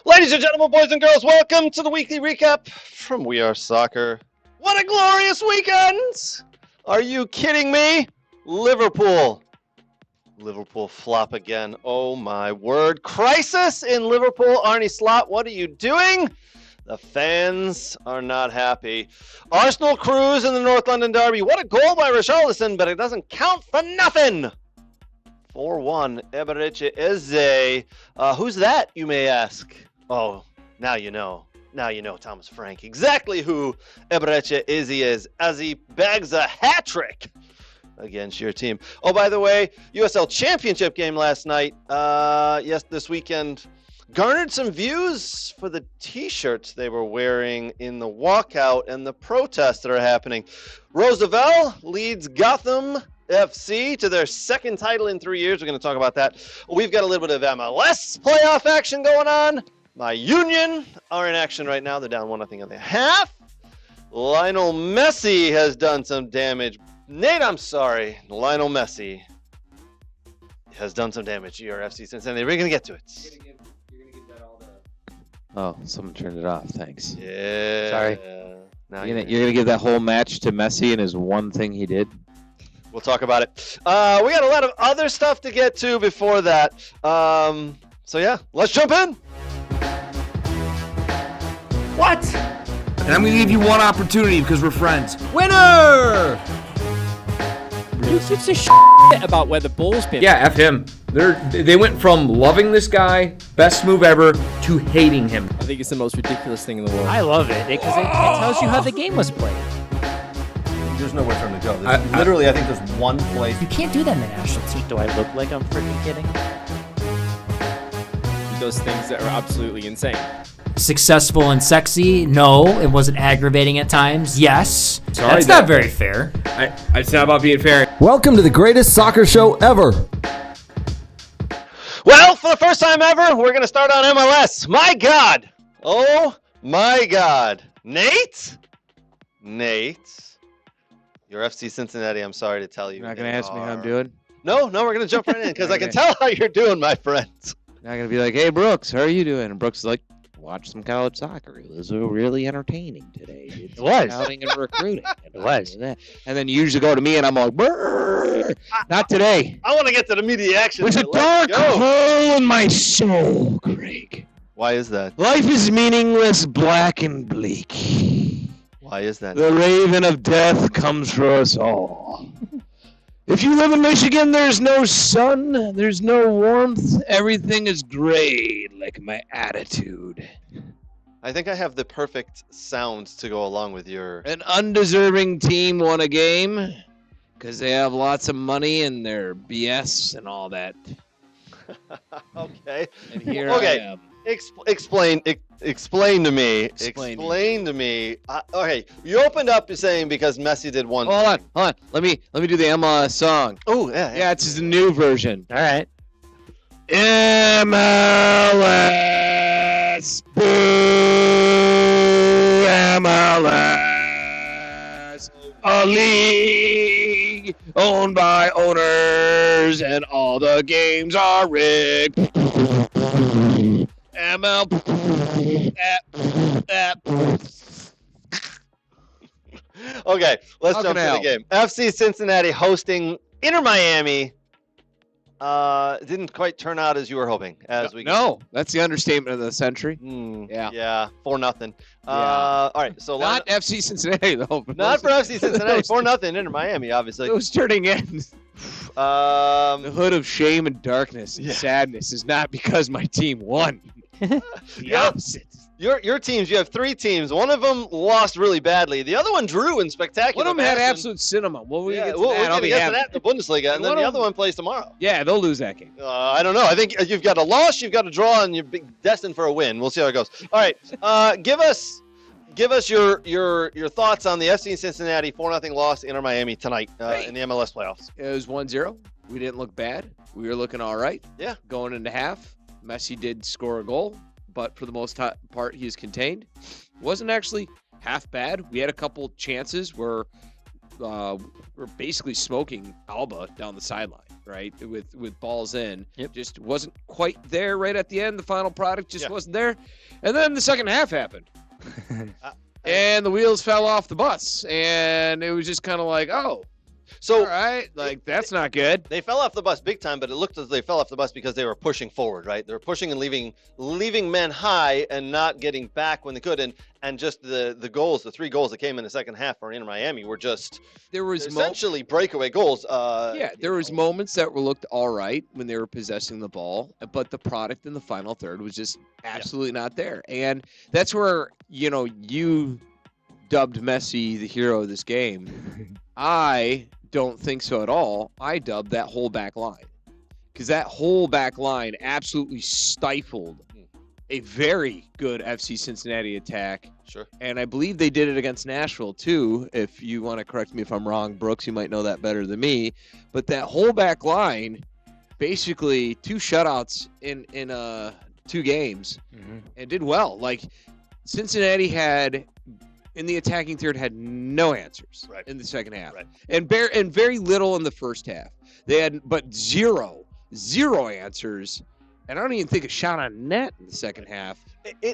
Ladies and gentlemen, boys and girls, welcome to the weekly recap from We Are Soccer. What a glorious weekend! Are you kidding me? Liverpool flop again. Oh my word. Crisis in Liverpool. Arne Slot, what are you doing? The fans are not happy. Arsenal cruise in the North London derby. What a goal by Richarlison, but it doesn't count for nothing. 4-1, Eberechi Eze. Who's that, you may ask? Oh, now you know. Now you know, Thomas Frank, exactly who Eberechi Eze is as he bags a hat trick against your team. Oh, by the way, USL Championship game last night. This weekend garnered some views for the t-shirts they were wearing in the walkout and the protests that are happening. Lavelle leads Gotham FC to their second title in 3 years. We're going to talk about that. We've got a little bit of MLS playoff action going on. My Union are in action right now. They're down 1-0 in the half. Lionel Messi has done some damage. Nate, I'm sorry. Lionel Messi has done some damage to your FC Cincinnati. We're going to get to it. You're gonna give that all the... Oh, someone turned it off. Thanks. Yeah. Sorry. Now you're gonna give that whole match to Messi and his one thing he did? We'll talk about it. We got a lot of other stuff to get to before that. So yeah, let's jump in. What? And I'm going to give you one opportunity because we're friends. Winner! Who gives a shit about where the ball's been? Yeah, F him. They went from loving this guy, best move ever, to hating him. I think it's the most ridiculous thing in the world. I love it because it tells you how the game was played. There's nowhere for him to go. I think there's one place. You can't do that in the national team. Do I look like I'm freaking kidding? He does things that are absolutely insane. Successful and sexy? No. It wasn't aggravating at times? Yes. Sorry, that's not very fair. It's not about being fair. Welcome to the greatest soccer show ever. Well, for the first time ever, we're going to start on MLS. My God. Oh, my God. Nate? Your FC Cincinnati, I'm sorry to tell you. You're not going to ask me how I'm doing? No, we're going to jump right in because I can tell how you're doing, my friend. You're not going to be like, hey, Brooks, how are you doing? And Brooks is like, watch some college soccer. It was really entertaining today. It was. Scouting and recruiting. It was. And then you usually go to me and I'm like, brrr, not today. I want to get to the media action. There's a dark hole in my soul, Greg. Why is that? Life is meaningless, black and bleak. Why is that? The raven of death comes for us all. If you live in Michigan, there's no sun, there's no warmth, everything is gray, like my attitude. I think I have the perfect sound to go along with your... An undeserving team won a game because they have lots of money and they're BS and all that. Okay. And here I am. Explain to me. Explain to me. Okay, you opened up saying because Messi did one. Hold on. Let me do the MLS song. Oh, yeah. Yeah, it's just a new version. All right. MLS. Boo. MLS. A league owned by owners and all the games are rigged. ML. Okay, let's jump into the game. FC Cincinnati hosting Inter Miami. Didn't quite turn out as you were hoping. No, that's the understatement of the century. Yeah, 4-0. All right, so not FC Cincinnati though. Not for FC Cincinnati. 4-0 Inter Miami, obviously. Who's turning in? The hood of shame and darkness and sadness is not because my team won. The opposite. Your teams, you have three teams. One of them lost really badly. The other one drew in spectacular. One of them had absolute cinema. Well, we'll get to that in the Bundesliga, and then the other one plays tomorrow. Yeah, they'll lose that game. I don't know. I think you've got a loss, you've got a draw, and you're destined for a win. We'll see how it goes. All right, give us your thoughts on the FC Cincinnati 4-0 loss to Inter Miami tonight in the MLS playoffs. It was 1-0. We didn't look bad. We were looking all right. Yeah. Going into half, Messi did score a goal, but for the most part, he is contained. Wasn't actually half bad. We had a couple chances where we're basically smoking Alba down the sideline. right, with balls in. Yep. Just wasn't quite there right at the end. The final product just wasn't there. And then the second half happened. And the wheels fell off the bus. And it was just kind of like, oh. So, all right, like, that's not good. They fell off the bus big time, but it looked as they fell off the bus because they were pushing forward, right? They were pushing and leaving men high and not getting back when they could. And just the goals, the 3 goals that came in the second half for Inter Miami were just essentially breakaway goals. There was moments that looked all right when they were possessing the ball, but the product in the final third was just absolutely not there. And that's where, you dubbed Messi the hero of this game. I don't think so at all. I dubbed that whole back line because that whole back line absolutely stifled a very good FC Cincinnati attack. Sure. And I believe they did it against Nashville too. If you want to correct me if I'm wrong, Brooks, you might know that better than me. But that whole back line, basically 2 shutouts in 2 games, and did well. Like Cincinnati had, in the attacking third, had no answers in the second half, and very little in the first half. They had but zero answers, and I don't even think a shot on net in the second half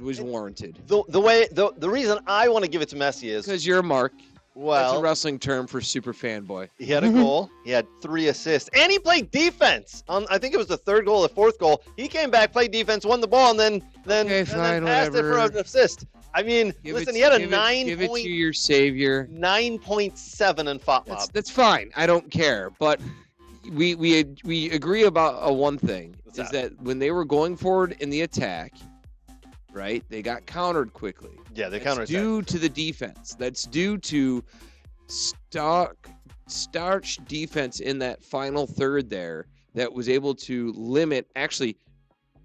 was warranted. The reason I want to give it to Messi is because you're a mark. Well, that's a wrestling term for super fanboy. He had a goal. He had 3 assists, and he played defense. I think it was the 3rd goal, the 4th goal. He came back, played defense, won the ball, and then passed it for an assist. I mean, he had a 9. Give it to your savior. 9.7 in FOTMOB. That's fine. I don't care. But we agree about one thing. Is that when they were going forward in the attack, right, they got countered quickly. Yeah, they countered. That's due to the defense. That's due to starch defense in that final third there that was able to limit, actually,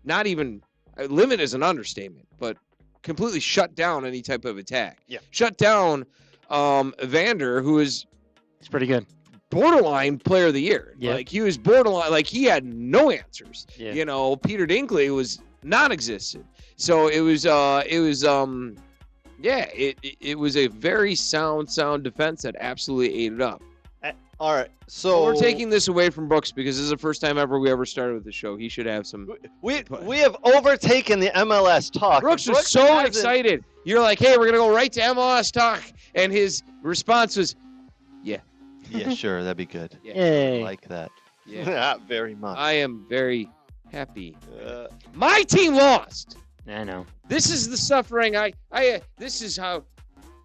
not even, limit is an understatement, but completely shut down any type of attack. Yeah. Shut down Evander, who is pretty good. Borderline player of the year. Yeah. Like he was borderline, like he had no answers. Yeah. Peter Dinkley was non-existent. So it was a very sound defense that absolutely ate it up. All right, so we're taking this away from Brooks because this is the first time ever we ever started with the show. He should have some. We have overtaken the MLS talk. Brooks was so excited. You're like, hey, we're gonna go right to MLS talk, and his response was, yeah. Yeah, sure, that'd be good. Yeah. Yay. I like that. Yeah, very much. I am very happy. My team lost. I know. This is the suffering. This is how.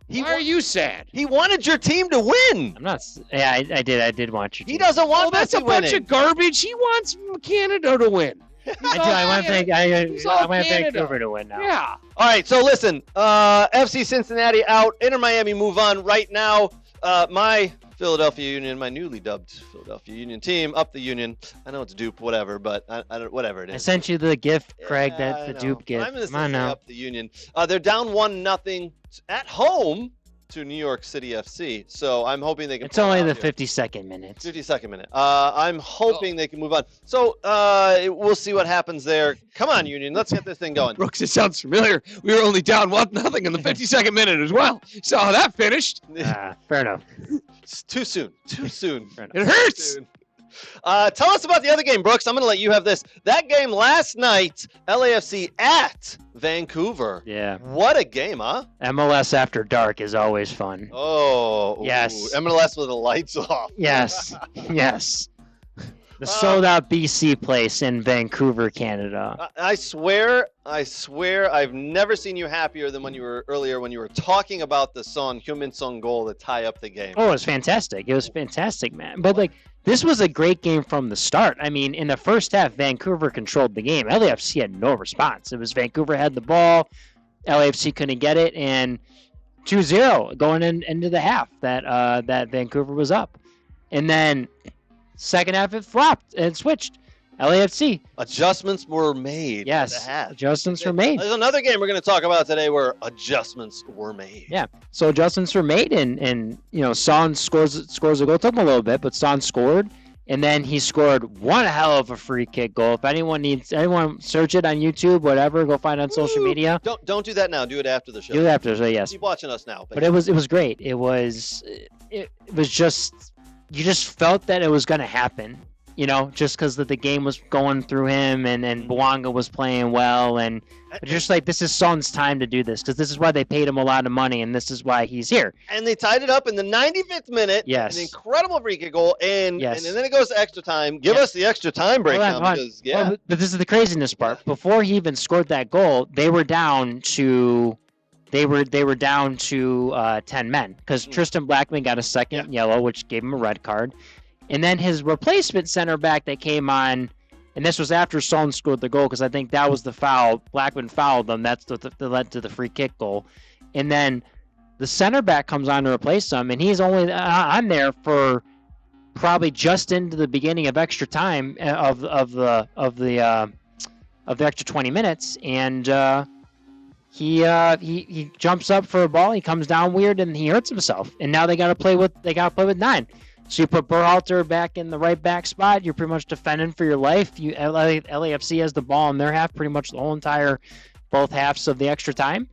Why are you sad? He wanted your team to win. I'm not. Yeah, I did. I did want you to. He doesn't want that's Messi a bunch winning. of garbage. He wants Canada to win. I want Vancouver to win now. Yeah. All right, so listen. FC Cincinnati out. Inter Miami move on right now. My Philadelphia Union, my newly dubbed Philadelphia Union team, up the Union. I know it's dupe, whatever, but I don't, whatever it is. I sent you the gift, Craig, that the dupe gift. I'm going to Come on say now. up the Union. They're down 1-0 at home to New York City FC. So I'm hoping they can. It's only the 52nd minute. 52nd minute. I'm hoping they can move on. So we'll see what happens there. Come on, Union. Let's get this thing going. Brooks, it sounds familiar. We were only down 1-0 in the 52nd minute as well. So how that finished. Fair enough. It's too soon. Too soon. It hurts. Tell us about the other game, Brooks. I'm going to let you have this. That game last night, LAFC at Vancouver. Yeah. What a game, huh? MLS After Dark is always fun. Oh. Yes. Ooh, MLS with the lights off. Yes. Yes. The sold-out BC place in Vancouver, Canada. I swear, I've never seen you happier than when you were talking about the Son Heung-min Son goal to tie up the game. Oh, it was fantastic. It was fantastic, man. But, this was a great game from the start. I mean, in the first half, Vancouver controlled the game. LAFC had no response. It was Vancouver had the ball. LAFC couldn't get it, and 2-0 going into the half that Vancouver was up. And then second half, it flopped and switched. LAFC. Adjustments were made. Yes, adjustments were made. There's another game we're going to talk about today where adjustments were made. Yeah, so adjustments were made, and Son scores a goal. It took him a little bit, but Son scored, and then he scored one hell of a free kick goal. If anyone search it on YouTube, whatever, go find it on social media. Don't do that now. Do it after the show. Do it after the show, yes. Keep watching us now. But it was great. It was just, you just felt that it was going to happen. just because the game was going through him and Bouanga was playing well. And just like, this is Son's time to do this because this is why they paid him a lot of money and this is why he's here. And they tied it up in the 95th minute. Yes. An incredible free kick goal. And then it goes to extra time. Give us the extra time breakdown. Because, Well, but this is the craziness part. Before he even scored that goal, they were down to 10 men because Tristan Blackman got a second yellow, which gave him a red card. And then his replacement center back that came on, and this was after Son scored the goal because I think that was the foul. Blackman fouled them. That's that led to the free kick goal. And then the center back comes on to replace him, and he's only on there for probably just into the beginning of extra time of the extra 20 minutes, and he jumps up for a ball. He comes down weird, and he hurts himself. And now they got to play with 9. So you put Berhalter back in the right back spot. You're pretty much defending for your life. LAFC has the ball in their half pretty much both halves of the extra time.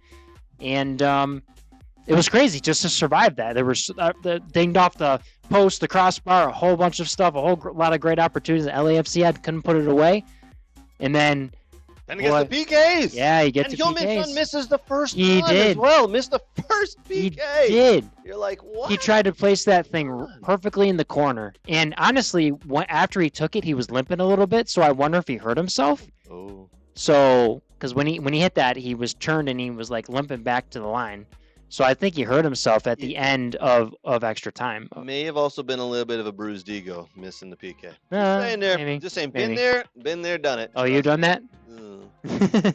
And it was crazy just to survive that. There was dinged off the post, the crossbar, a whole bunch of stuff, a whole lot of great opportunities that LAFC couldn't put it away. And then he gets the PKs. Yeah, he gets the PKs. And Heung-min misses the first He time did. as well. Missed the first PK. He did. You're like, what? He tried to place that thing perfectly in the corner. And honestly, after he took it, he was limping a little bit. So I wonder if he hurt himself. Oh. So, because when he hit that, he was turned and he was like limping back to the line. So I think he hurt himself at the end of extra time. May have also been a little bit of a bruised ego missing the PK. Maybe. Just saying, Maybe. been there, done it. Oh, you done that?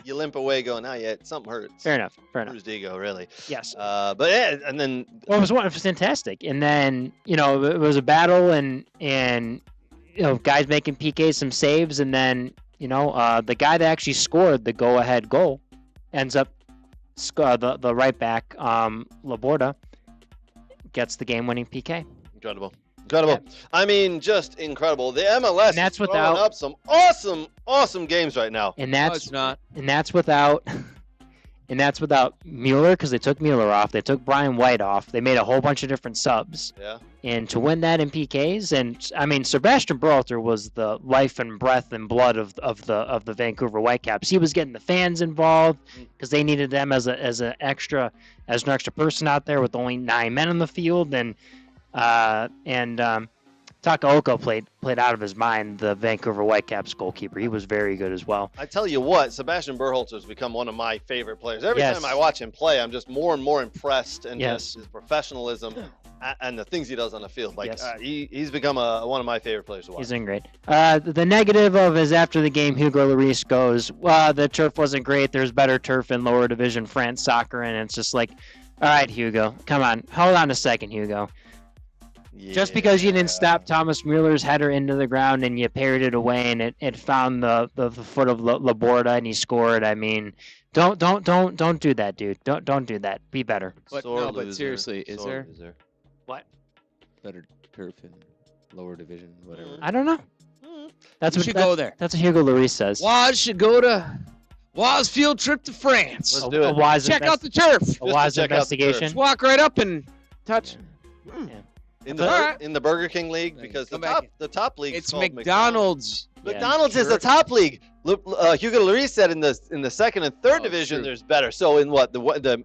You limp away going, not yet. Something hurts. Fair enough. Bruised ego, really. Yes. But yeah, and then. Well, it was fantastic. And then, it was a battle and guys making PKs, some saves. And then, the guy that actually scored the go-ahead goal ends up the right back, Laborda, gets the game-winning PK. Incredible. Yeah. I mean, just incredible. The MLS And that's is throwing without- up some awesome games right now. And No, that's it's not. And that's without Mueller because they took Mueller off. They took Brian White off. They made a whole bunch of different subs. Yeah. And to win that in PKs, and I mean, Sebastian Berhalter was the life and breath and blood of the Vancouver Whitecaps. He was getting the fans involved because they needed them as an extra person out there with only 9 men on the field, and Takaoka played out of his mind, the Vancouver Whitecaps goalkeeper. He was very good as well. I tell you what, Sebastian Berhalter has become one of my favorite players. Every Yes. time I watch him play, I'm just more and more impressed, and Yes. just his professionalism and the things he does on the field. Like Yes. he's become one of my favorite players to watch. He's doing great. The negative of is after the game, Hugo Lloris goes, well, the turf wasn't great. There's better turf in lower division France soccer. And it's just like, all right, Hugo, come on. Hold on a second, Hugo. Just because you didn't stop Thomas Mueller's header into the ground and you parried it away and it found the foot of Laborda and he scored. I mean, don't do that, dude. Don't do that. Be better. But seriously, is there What? better turf in lower division, whatever? I don't know. That's You what should go there. That's what Hugo Lloris says. Waz should go to Waz field trip to France. Let's do it. A wise Check out the turf. a wise check out the investigation. Just walk right up and touch. in Alright. the Burger King league, because Come back. the top league It's is called McDonald's. McDonald's is the top league. Hugo Lloris said in the second and third Oh, division true. there's better. So in what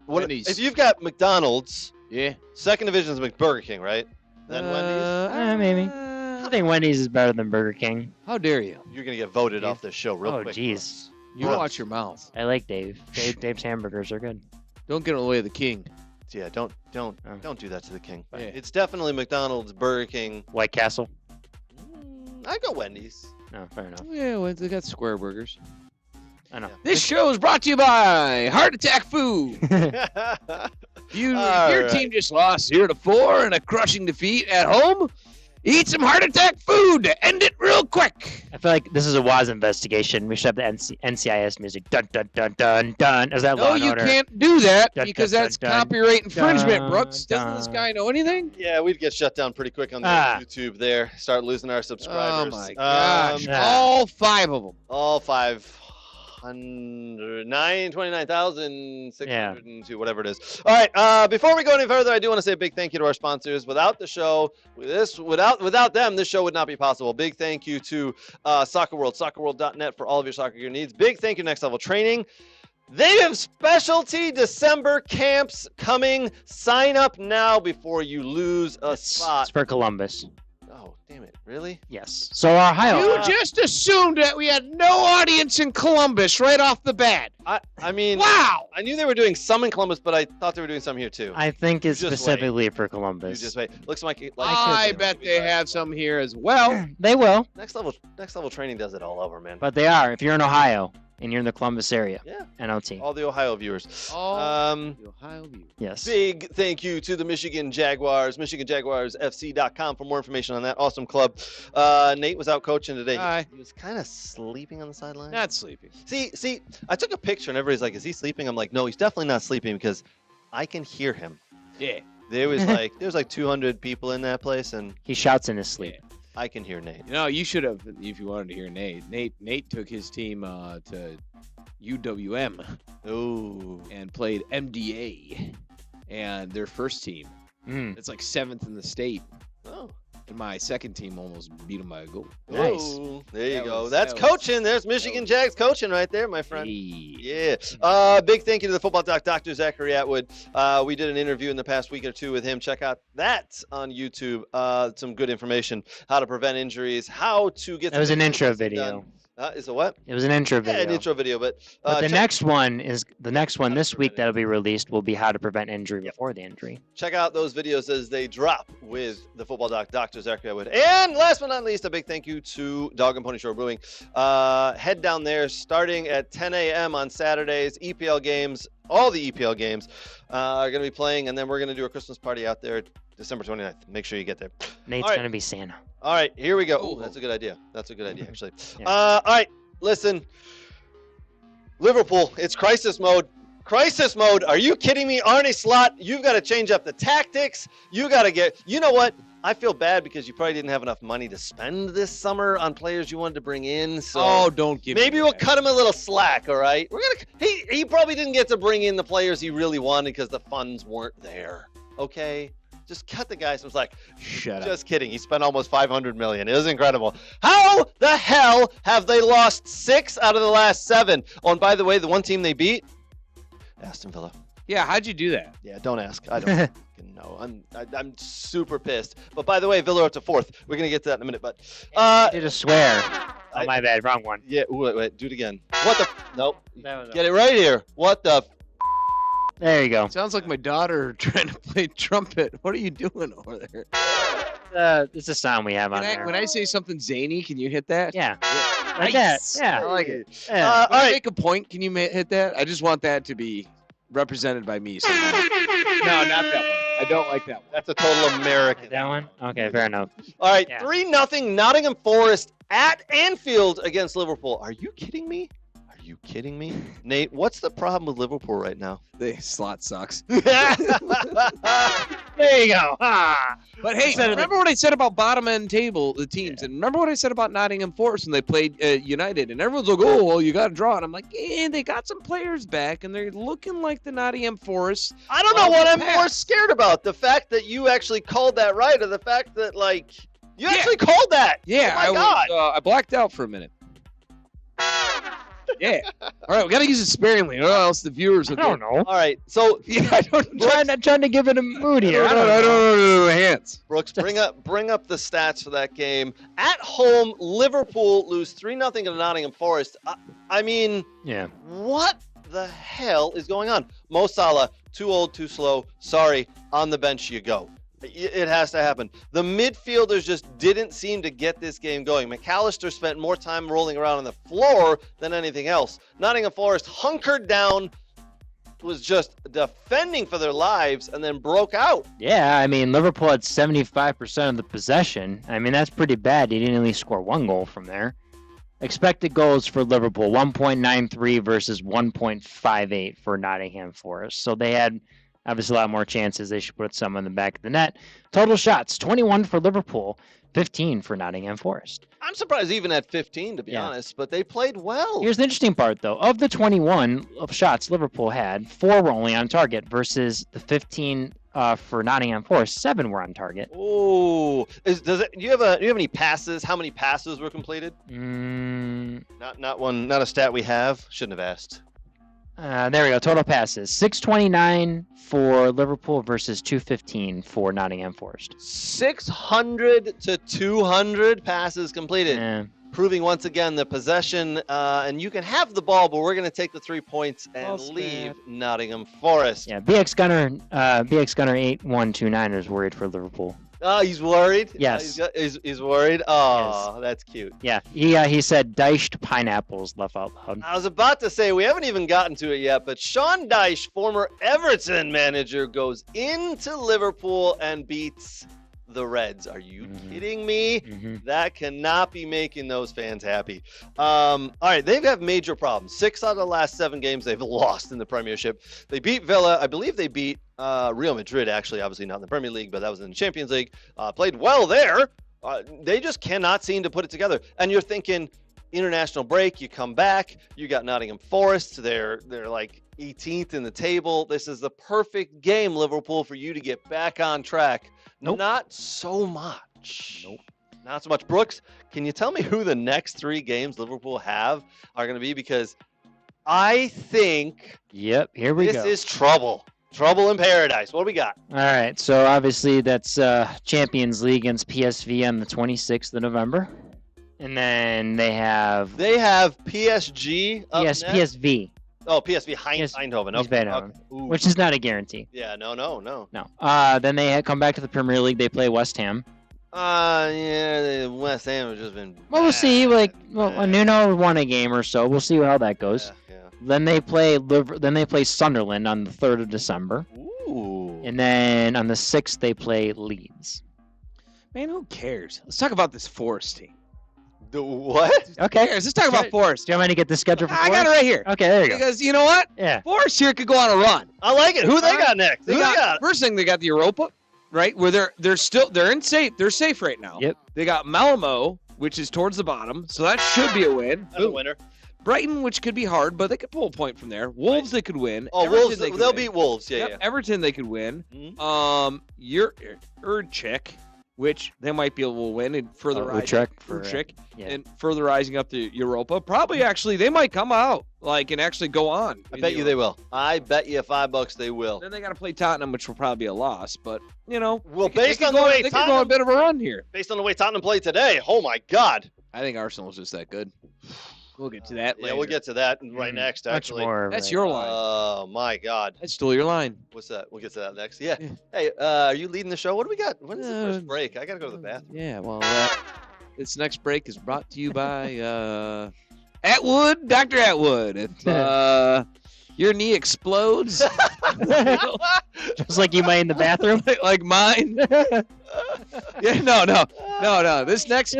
Wendy's. if you've got McDonald's, Yeah. second division is Burger King, right? Then Wendy's. Maybe. I think Wendy's is better than Burger King. How dare you? You're gonna get voted off this show real Oh, quick. jeez. You Bro. watch your mouth. I like Dave. Dave's hamburgers are good. Don't get in the way of the king. Yeah, don't do that to the king. Yeah. It's definitely McDonald's, Burger King. White Castle. I go Wendy's. No, fair enough. Yeah, well, they got square burgers. I know. This show is brought to you by Heart Attack Food. Your All team just lost 0-4 in a crushing defeat at home. Eat some Heart Attack Food to end it real quick. I feel like this is a WAS investigation. We should have the NCIS music. Dun dun dun dun dun. Is that No, Law and you Order? can't do that Dun, because dun, that's dun, dun. copyright infringement, Dun, Brooks. Doesn't this dun. guy know anything? Yeah, we'd get shut down pretty quick on the YouTube there. Start losing our Oh subscribers. my gosh! yeah. All 5 of them. All 5. 29,602, whatever it is. All right. Before we go any further, I do want to say a big thank you to our sponsors. Without the show, without them, this show would not be possible. Big thank you to Soccer World, soccerworld.net for all of your soccer gear needs. Big thank you to Next Level Training. They have specialty December camps coming. Sign up now before you lose a spot. It's for Columbus. Oh, damn it. Really? Yes. So our Ohio. You just assumed that we had no audience in Columbus right off the bat. I mean, wow. I knew they were doing some in Columbus, but I thought they were doing some here too. I think it's Just specifically for You Columbus. just wait. Looks like I bet they have some here as well. They will, Next level training does it all over, man. but they are. If you're in Ohio and you're in the Columbus area, Yeah. NLT. All the Ohio viewers. The Ohio View. Yes. Big thank you to the Michigan Jaguars, MichiganJaguarsFC.com for more information on that awesome club. Nate was out coaching today. Hi. He was kind of sleeping on the sideline. Not sleeping. See, I took a picture and everybody's like, "Is he sleeping?" I'm like, "No, he's definitely not sleeping because I can hear him." Yeah. There was like 200 people in that place, and He shouts in his sleep. I can hear Nate. You know, you should have, if you wanted to hear Nate. Nate took his team to UWM Ooh. and played MDA, and their first team. It's like 7th in the state. Oh. And my second team almost beat them by a goal. Nice. Ooh, there you That go. was- That's that was- coaching. There's Michigan Jags coaching right there, my friend. Hey. Yeah. Big thank you to the football doc, Dr. Zachary Atwood. We did an interview in the past week or two with him. Check out that on YouTube. Some good information. How to prevent injuries. How to get. That was some an intro things done. video. Is it what? It was an intro Yeah, video. an intro video. But, But the check, next one this prevent week that'll be released will be how to prevent injury before the injury. check out those videos as they drop with the football doc, Dr. Zachary Atwood. And last but not least, a big thank you to Dog Pony Show Brewing. Head down there starting at 10 a.m. on Saturdays. EPL games, all the EPL games are going to be playing, and then we're going to do a Christmas party out there December 29th. Make sure you get there. Nate's All right. going to be Santa. All right, here we go. Ooh. Ooh, that's a good idea. That's a good idea, actually. Yeah. All right, listen. Liverpool, it's crisis mode. Crisis mode. Are you kidding me? Arne Slot, you've got to change up the tactics. You got to you know what? I feel bad because you probably didn't have enough money to spend this summer on players you wanted to bring in. So Oh, don't give maybe me we'll that. cut him a little slack, all right? He probably didn't get to bring in the players he really wanted because the funds weren't there. Okay? Just cut the guy some slack. Shut up. Just kidding. He spent almost $500 million. It was incredible. How the hell have they lost 6 out of the last 7? Oh, and by the way, the one team they beat, Aston Villa. Yeah, how'd you do that? Yeah, don't ask. I don't fucking know. I'm super pissed. But by the way, Villa are up to 4th. We're gonna get to that in a minute. But I did a swear. Oh, my bad. Wrong one. yeah, wait, do it again. What the? Nope. That was Get it right here. What the? There you go. Sounds like my daughter trying to play trumpet. What are you doing over there? It's a sound we have on there. When I say something zany, can you hit that? Yeah. Like that. Yeah. I like it. Yeah. When I make a point, can you hit that? I just want that to be represented by me somehow. No, not that one. I don't like that one. That's a total American. That one? Okay, fair enough. All right, Yeah. 3-0 Nottingham Forest at Anfield against Liverpool. Are you kidding me? Are you kidding me? Nate, what's the problem with Liverpool right now? The slot sucks. There you go. Ah. But hey, remember what I said about bottom end table, the teams, and remember what I said about Nottingham Forest when they played United, and everyone's like, "Oh, well, you got to draw it." I'm like, "Yeah, they got some players back, and they're looking like the Nottingham Forest." I don't know what I'm pass. more scared about. The fact that you actually called that right, or the fact that, like, you actually called that. Yeah, Oh my God. I blacked out for a minute. Yeah. All right, we got to use it sparingly, or else the viewers I will. don't know. All right, so Yeah, I don't. Trying to give it a mood here. I don't know. Hands. Brooks, bring up the stats for that game. At home, Liverpool lose 3-0 to Nottingham Forest. I mean, Yeah. what the hell is going on? Mo Salah, too old, too slow. Sorry, on the bench you go. It has to happen. The midfielders just didn't seem to get this game going. McAllister spent more time rolling around on the floor than anything else. Nottingham Forest hunkered down, was just defending for their lives, and then broke out. Yeah, I mean, Liverpool had 75% of the possession. I mean, that's pretty bad. He didn't at least score 1 goal from there. Expected goals for Liverpool, 1.93 versus 1.58 for Nottingham Forest. So they had Obviously, a lot more chances. They should put some in the back of the net. Total shots, 21 for Liverpool, 15 for Nottingham Forest. I'm surprised even at 15, to be honest, but they played well. Here's the interesting part, though. Of the 21 of shots Liverpool had, 4 were only on target versus the 15 for Nottingham Forest. 7 were on target. Oh, do you have any passes? How many passes were completed? Not a stat we have. Shouldn't have asked. There we go. Total passes, 629 for Liverpool versus 215 for Nottingham Forest. 600 to 200 passes completed, proving once again the possession. And you can have the ball, but we're going to take the 3 points and leave Nottingham Forest. Yeah, BX Gunner 8129 is worried for Liverpool. Oh, he's worried? Yes. He's worried? Oh, that's cute. Yeah, he said diced pineapples laugh out loud. I was about to say, we haven't even gotten to it yet, but Sean Dyche, former Everton manager, goes into Liverpool and beats the Reds. Are you kidding me? That cannot be making those fans happy. All right, they have major problems. 6 out of the last 7 games they've lost in the Premiership. They beat Villa. I believe they beat Real Madrid, actually, obviously not in the Premier League, but that was in the Champions League. Played well there. They just cannot seem to put it together. And you're thinking, international break, you come back, you got Nottingham Forest. They're like 18th in the table. This is the perfect game, Liverpool, for you to get back on track. Nope. Not so much. Nope. Not so much. Brooks, can you tell me who the next 3 games Liverpool have are going to be? Because I think here we go. This is trouble. Trouble in paradise. What do we got? All right, so obviously that's Champions League against PSV on the 26th of November. And then they have PSG up next? PSV. Oh, PSV Eindhoven. Okay. Which is not a guarantee. Yeah, no. No. Then they come back to the Premier League. They play West Ham. West Ham has just been. Well, we'll see. Nuno won a game or so. We'll see how that goes. Yeah. Then they play Sunderland on the 3rd of December. Ooh. And then on the 6th they play Leeds. Man, who cares? Let's talk about this Forest team. The what? Okay. Let's talk about Forest. Do you want me to get the schedule for I got it right here. Okay, there you go. Because you know what? Yeah. Forest here could go on a run. I like it. Who they got next? They got first thing, they got the Europa, right? Where they're safe right now. Yep. They got Malmo, which is towards the bottom, so that should be a win. That's a winner. Brighton, which could be hard, but they could pull a point from there. Wolves, they could win. Oh, Everton, Wolves, they'll beat Wolves. Yeah. Everton, they could win. Erdchik, which they might be able to win and further and further rising up the Europa. Probably, actually, they might come out and actually go on. I bet you they will. I bet you $5 they will. Then they got to play Tottenham, which will probably be a loss. But based on the way they could go on a bit of a run here. Based on the way Tottenham played today, oh my God! I think Arsenal's just that good. We'll get to that later. Yeah, we'll get to that right next, actually. That's your line. Oh, my God. I stole your line. What's that? We'll get to that next. Yeah. Hey, are you leading the show? What do we got? When is the first break? I got to go to the bathroom. Yeah, well, this next break is brought to you by Atwood, Dr. Atwood. If your knee explodes, just like you might in the bathroom, like mine. Yeah, no. This next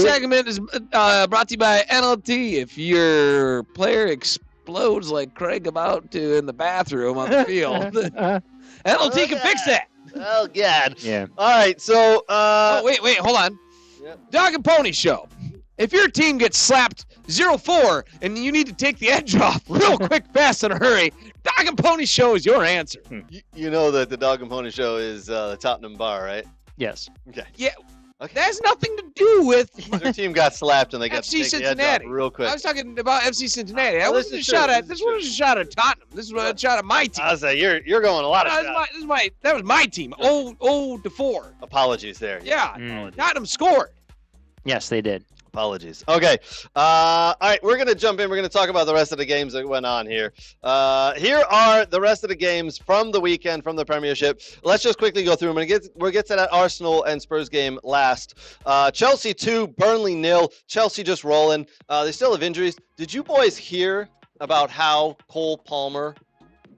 segment is brought to you by NLT. If your player explodes like Craig about to in the bathroom on the field, NLT can fix that. Oh God. Yeah. All right. So. Wait. Hold on. Yep. Dog and Pony Show. If your team gets slapped 0-4 and you need to take the edge off real quick, fast, in a hurry, Dog and Pony Show is your answer. You know that the Dog and Pony Show is the Tottenham bar, right? Yes. Okay. Yeah. Okay. That has nothing to do with their team got slapped and they got FC to take Cincinnati. the edge off real quick. I was talking about FC Cincinnati. That wasn't a shot at. This wasn't a shot at Tottenham. This was a shot at my team. I was like, you're going a lot of shots. That was my team. 0-4. Apologies there. Yeah. Tottenham scored. Yes, they did. Apologies. Okay. All right, we're going to jump in. We're going to talk about the rest of the games that went on here. Here are the rest of the games from the weekend, from the Premiership. Let's just quickly go through them. We'll get to that Arsenal and Spurs game last. Chelsea 2, Burnley 0. Chelsea just rolling. They still have injuries. Did you boys hear about how Cole Palmer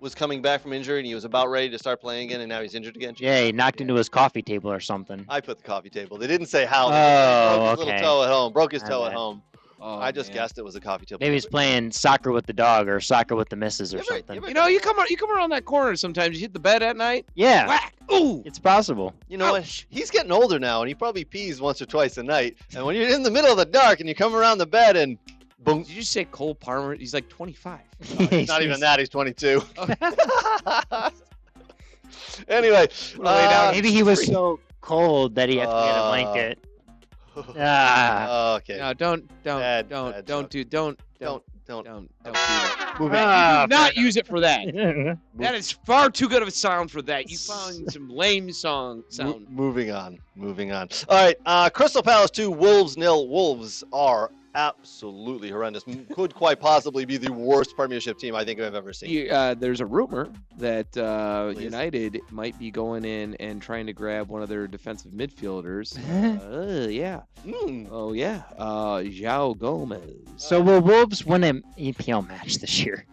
was coming back from injury and he was about ready to start playing again and now he's injured again? Yeah, he knocked into his coffee table or something. I put the coffee table. They didn't say how. Oh, Broke his little toe at home. Broke his toe at home. Oh, I just man. guessed it was a coffee table. Maybe he's playing soccer with the dog or soccer with the missus or Yeah, but- something. yeah, but- You know, you come around that corner sometimes. You hit the bed at night. Yeah, Whack! Ooh! it's possible. You know what? He's getting older now, and he probably pees once or twice a night. And when you're in the middle of the dark and you come around the bed and boom. Did you say Cole Palmer? He's like 25. He's not even that. He's 22. Anyway. Lay down. Maybe he was so cold that he had to get a blanket. Ah. Okay. No, don't Bad do that. don't. Don't do that. Moving. Ah, Not use it for that. That is far too good of a sound for that. You found some lame sound. Moving on. All right. Crystal Palace 2, Wolves 0. Wolves are absolutely horrendous. Could quite possibly be the worst Premiership team I think I've ever seen. There's a rumor that Please. United might be going in and trying to grab one of their defensive midfielders. Yeah. Mm. Oh, yeah. João Gomez. So will Wolves win an EPL match this year?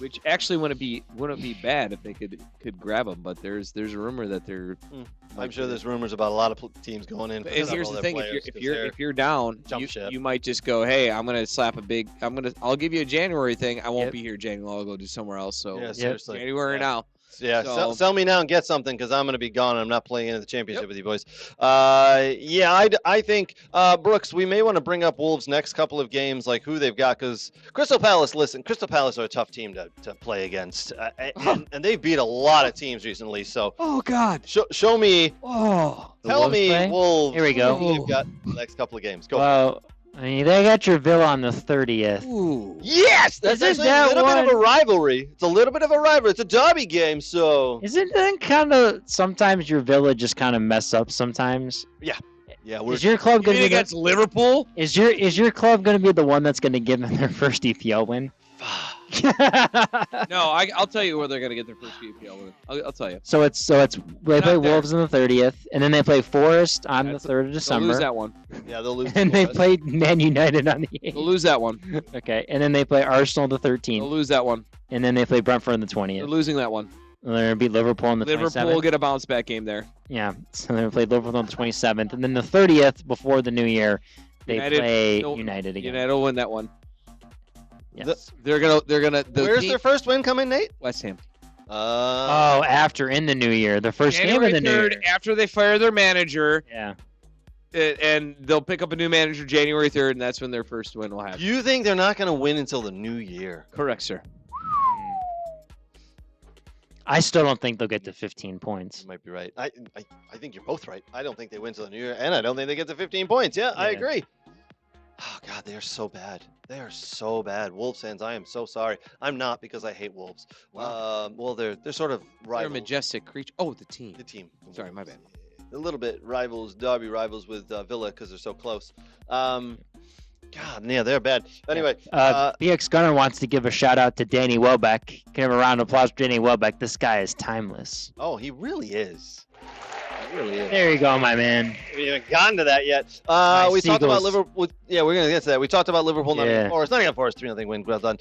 Which actually wouldn't be bad if they could grab him, but there's a rumor that they're. I'm sure there's rumors about a lot of teams going in. For And here's several the of thing: their players, if you're down, jump ship. you might just go, "Hey, I'm gonna slap a big. I'll give you a January thing. I won't Yep. be here January. I'll go do somewhere else." So Yeah, seriously. January Yeah. now. Yeah, So- sell me now and get something because I'm going to be gone. I'm not playing into the championship with you boys. I think, Brooks, we may want to bring up Wolves' next couple of games, like who they've got, because Crystal Palace are a tough team to play against, and they've beat a lot of teams recently. So Oh God. show me, Oh. The tell Wolves me, play? Wolves, Here we go. who they've got the next couple of games. Go. Well, I mean, they got your Villa on the 30th. Ooh. Yes, that's Isn't actually a that little bit of a one- rivalry. It's a little bit of a rivalry. It's a derby game, so Isn't that kind of sometimes your Villa just kind of mess up sometimes? yeah, we're Is your club You going mean to be against Liverpool? is your club going to be the one that's going to give them their first EPL win? No, I'll tell you where they're gonna get their first EPL win. I'll tell you. So it's they play there. Wolves on the 30th, and then they play Forest on That's- the 3rd of They'll lose December, that one. yeah they'll lose. and they to us. play Man United on the 8th. They'll lose that one. Okay, and then they play Arsenal the They'll 13th, lose that one. and then they play Brentford on the They're 20th. losing that one. And they're going to beat Liverpool on the Liverpool 27th. will get a bounce back game there. Yeah, so they're going to play Liverpool on the 27th, and then the 30th before the New Year, they United- play no, United again. United will win that one. Yes. They're gonna. Where's their first win coming, Nate? West Ham. Oh, after in the New Year, the first January game of the New 3rd, Year. after they fire their manager, Yeah. and they'll pick up a new manager January 3rd, and that's when their first win will happen. You think they're not going to win until the new year? Correct, sir. I still don't think they'll get to 15 points. You might be right. I think you're both right. I don't think they win till the new year, and I don't think they get to 15 points. Yeah, I Yeah. agree. Oh God, they are so bad. They are so bad. Wolves fans, I am so sorry. I'm not because I hate Wolves. Well, they're sort of They're a rivals. majestic creature. Oh, the team. The team. Sorry, my bad. A little bit derby rivals with Villa because they're so close. God, yeah, they're bad. Anyway, BX Gunner wants to give a shout out to Danny Welbeck. Can I have a round of applause for Danny Welbeck? This guy is timeless. oh, he really is. He really is. There you go, my man. We haven't even gotten to that yet. We talked about Seagulls. Liverpool. Yeah, we're going to get to that. We talked about Liverpool, Yeah. Nottingham Forest, 3-0 win. Well done.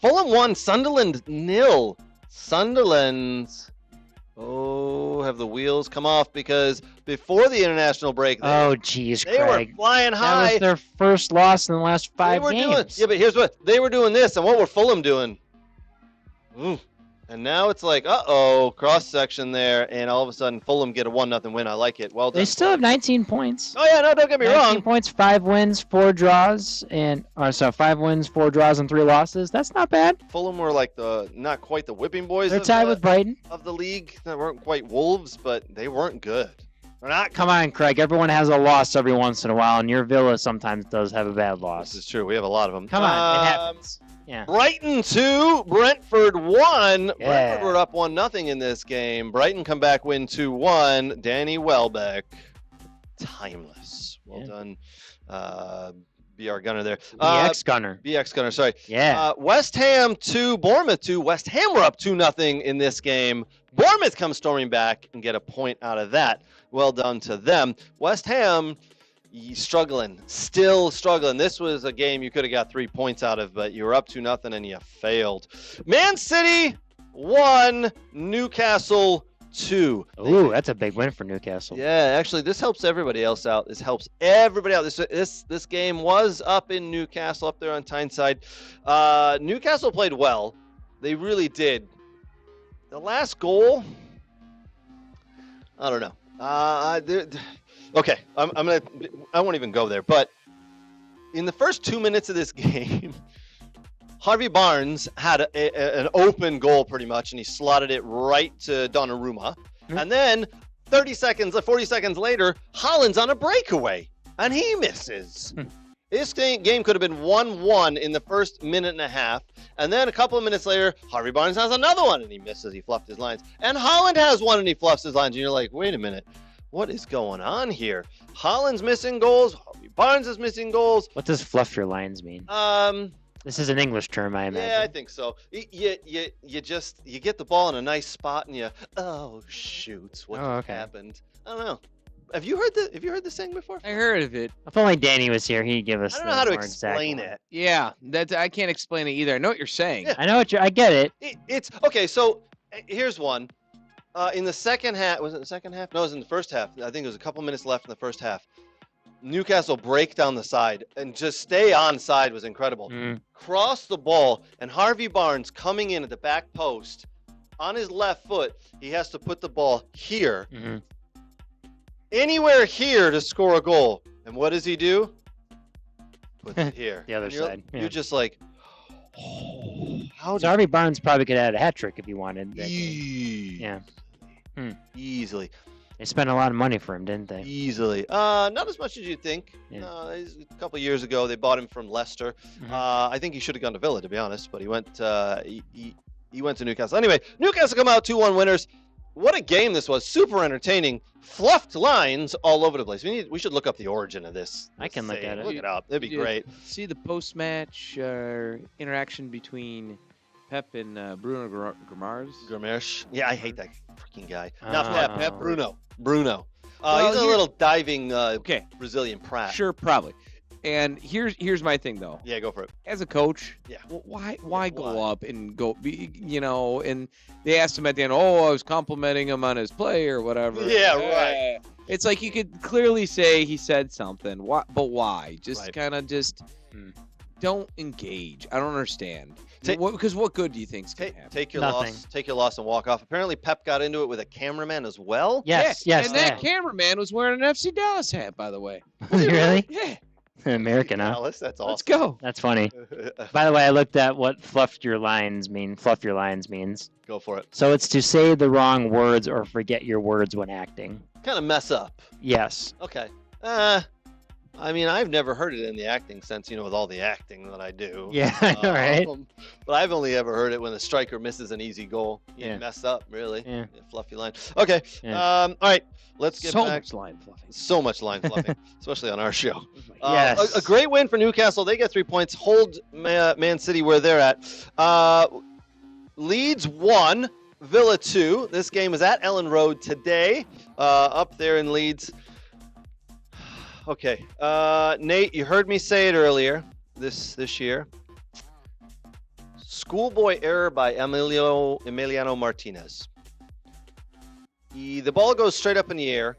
Fulham 1, Sunderland 0. Sunderland. Oh, have the wheels come off because before the international break, Oh, geez, they were Craig. flying That high. was their first loss in the last They 5 were games. doing, yeah, but here's what they were doing this, and what were Fulham doing? Ooh. And now it's like, cross section there, and all of a sudden Fulham get a 1-0 win. I like it. Well done. They still have 19 points. Oh yeah, no, don't get me 19 wrong. points, 5 wins, 4 draws, and 5 wins, 4 draws, and 3 losses. That's not bad. Fulham were like not quite the whipping boys. They're of tied the- with Brighton. of the league. They weren't quite Wolves, but they weren't good. They're not. Come on, Craig. Everyone has a loss every once in a while, and your Villa sometimes does have a bad This loss. is true. We have a lot of them. Come on, it happens. Yeah. Brighton 2, Brentford 1. Yeah. Brentford were up 1-0 in this game. Brighton come back, win 2-1. Danny Welbeck, timeless. Well done, BR Gunner there. BX Gunner. BX Gunner, sorry. Yeah. West Ham 2, Bournemouth 2. West Ham were up 2-0 in this game. Bournemouth comes storming back and get a point out of that. Well done to them. West Ham still struggling. This was a game you could have got 3 points out of, but you were up 2-0 and you failed. Man City 1, Newcastle 2. Ooh, that's a big win for Newcastle. Yeah, actually, this helps everybody else out. This helps everybody out. This game was up in Newcastle, up there on Tyneside. Newcastle played well. They really did. The last goal, I don't know. Okay, I won't even go there. But in the first 2 minutes of this game, Harvey Barnes had an open goal pretty much, and he slotted it right to Donnarumma. Mm-hmm. And then 40 seconds later, Haaland's on a breakaway, and he misses. This game could have been 1-1 in the first minute and a half. And then a couple of minutes later, Harvey Barnes has another one, and he misses. He fluffed his lines. And Haaland has one, and he fluffs his lines. And you're like, wait a minute. What is going on here? Haaland's missing goals. Harvey Barnes is missing goals. What does fluff your lines mean? This is an English term, I imagine. Yeah, I think so. You get the ball in a nice spot, and shoot, what happened? I don't know. Have you heard the saying before? I heard of it. If only Danny was here, he'd give us. I don't know how to explain it. Yeah, I can't explain it either. I know what you're saying. Yeah. I know I get it. It's okay. So here's one. In the second half, was it the second half? No, it was in the first half. I think there was a couple minutes left in the first half. Newcastle break down the side and just stay on side was incredible. Cross the ball, and Harvey Barnes coming in at the back post on his left foot. He has to put the ball here. Anywhere here to score a goal. And what does he do? Puts it here. The other side. Yeah. You're just like, Harvey Barnes probably could have had a hat trick if he wanted. Yeah. Easily. They spent a lot of money for him, didn't they? Easily. Not as much as you think. Yeah. A couple of years ago, they bought him from Leicester. I think he should have gone to Villa, to be honest, but he went he went to Newcastle. Anyway, Newcastle come out 2-1 winners. What a game this was. Super entertaining. Fluffed lines all over the place. We should look up the origin of this. I can look at it. Look it up. It'd be great. See the post-match interaction between Pep and Bruno Guimaraes. Yeah, I hate that freaking guy. Not Oh. Pep. Bruno. Well, He's a little diving okay. Brazilian prat. Sure, probably. And here's my thing though. Yeah, go for it. As a coach, Yeah. Why go up and go? And they asked him at the end. Oh, I was complimenting him on his play or whatever. Yeah, right. It's like you could clearly say he said something. But why? Just kind of don't engage. I don't understand. Because what good do you think's gonna happen? Take your Nothing. loss. Take your loss and walk off. Apparently, Pep got into it with a cameraman as well. Yes. And that cameraman was wearing an FC Dallas hat, by the way. Really? Yeah. American, huh? Dallas, that's awesome. Let's go. That's funny. By the way, I looked at what fluff your lines means. Go for it. So it's to say the wrong words or forget your words when acting. Kind of mess up. Yes. Okay. I mean, I've never heard it in the acting sense, with all the acting that I do. Yeah, I know, right? But I've only ever heard it when the striker misses an easy goal. You mess up, really. Yeah. Fluffy line. Okay. Yeah. All right. Let's get back. Much line fluffing. So much line fluffing, especially on our show. Yes. A great win for Newcastle. They get 3 points. Hold Man City where they're at. Leeds 1, Villa 2. This game is at Ellen Road today, up there in Leeds. Okay, Nate, you heard me say it earlier this year. Schoolboy error by Emiliano Martinez. The ball goes straight up in the air,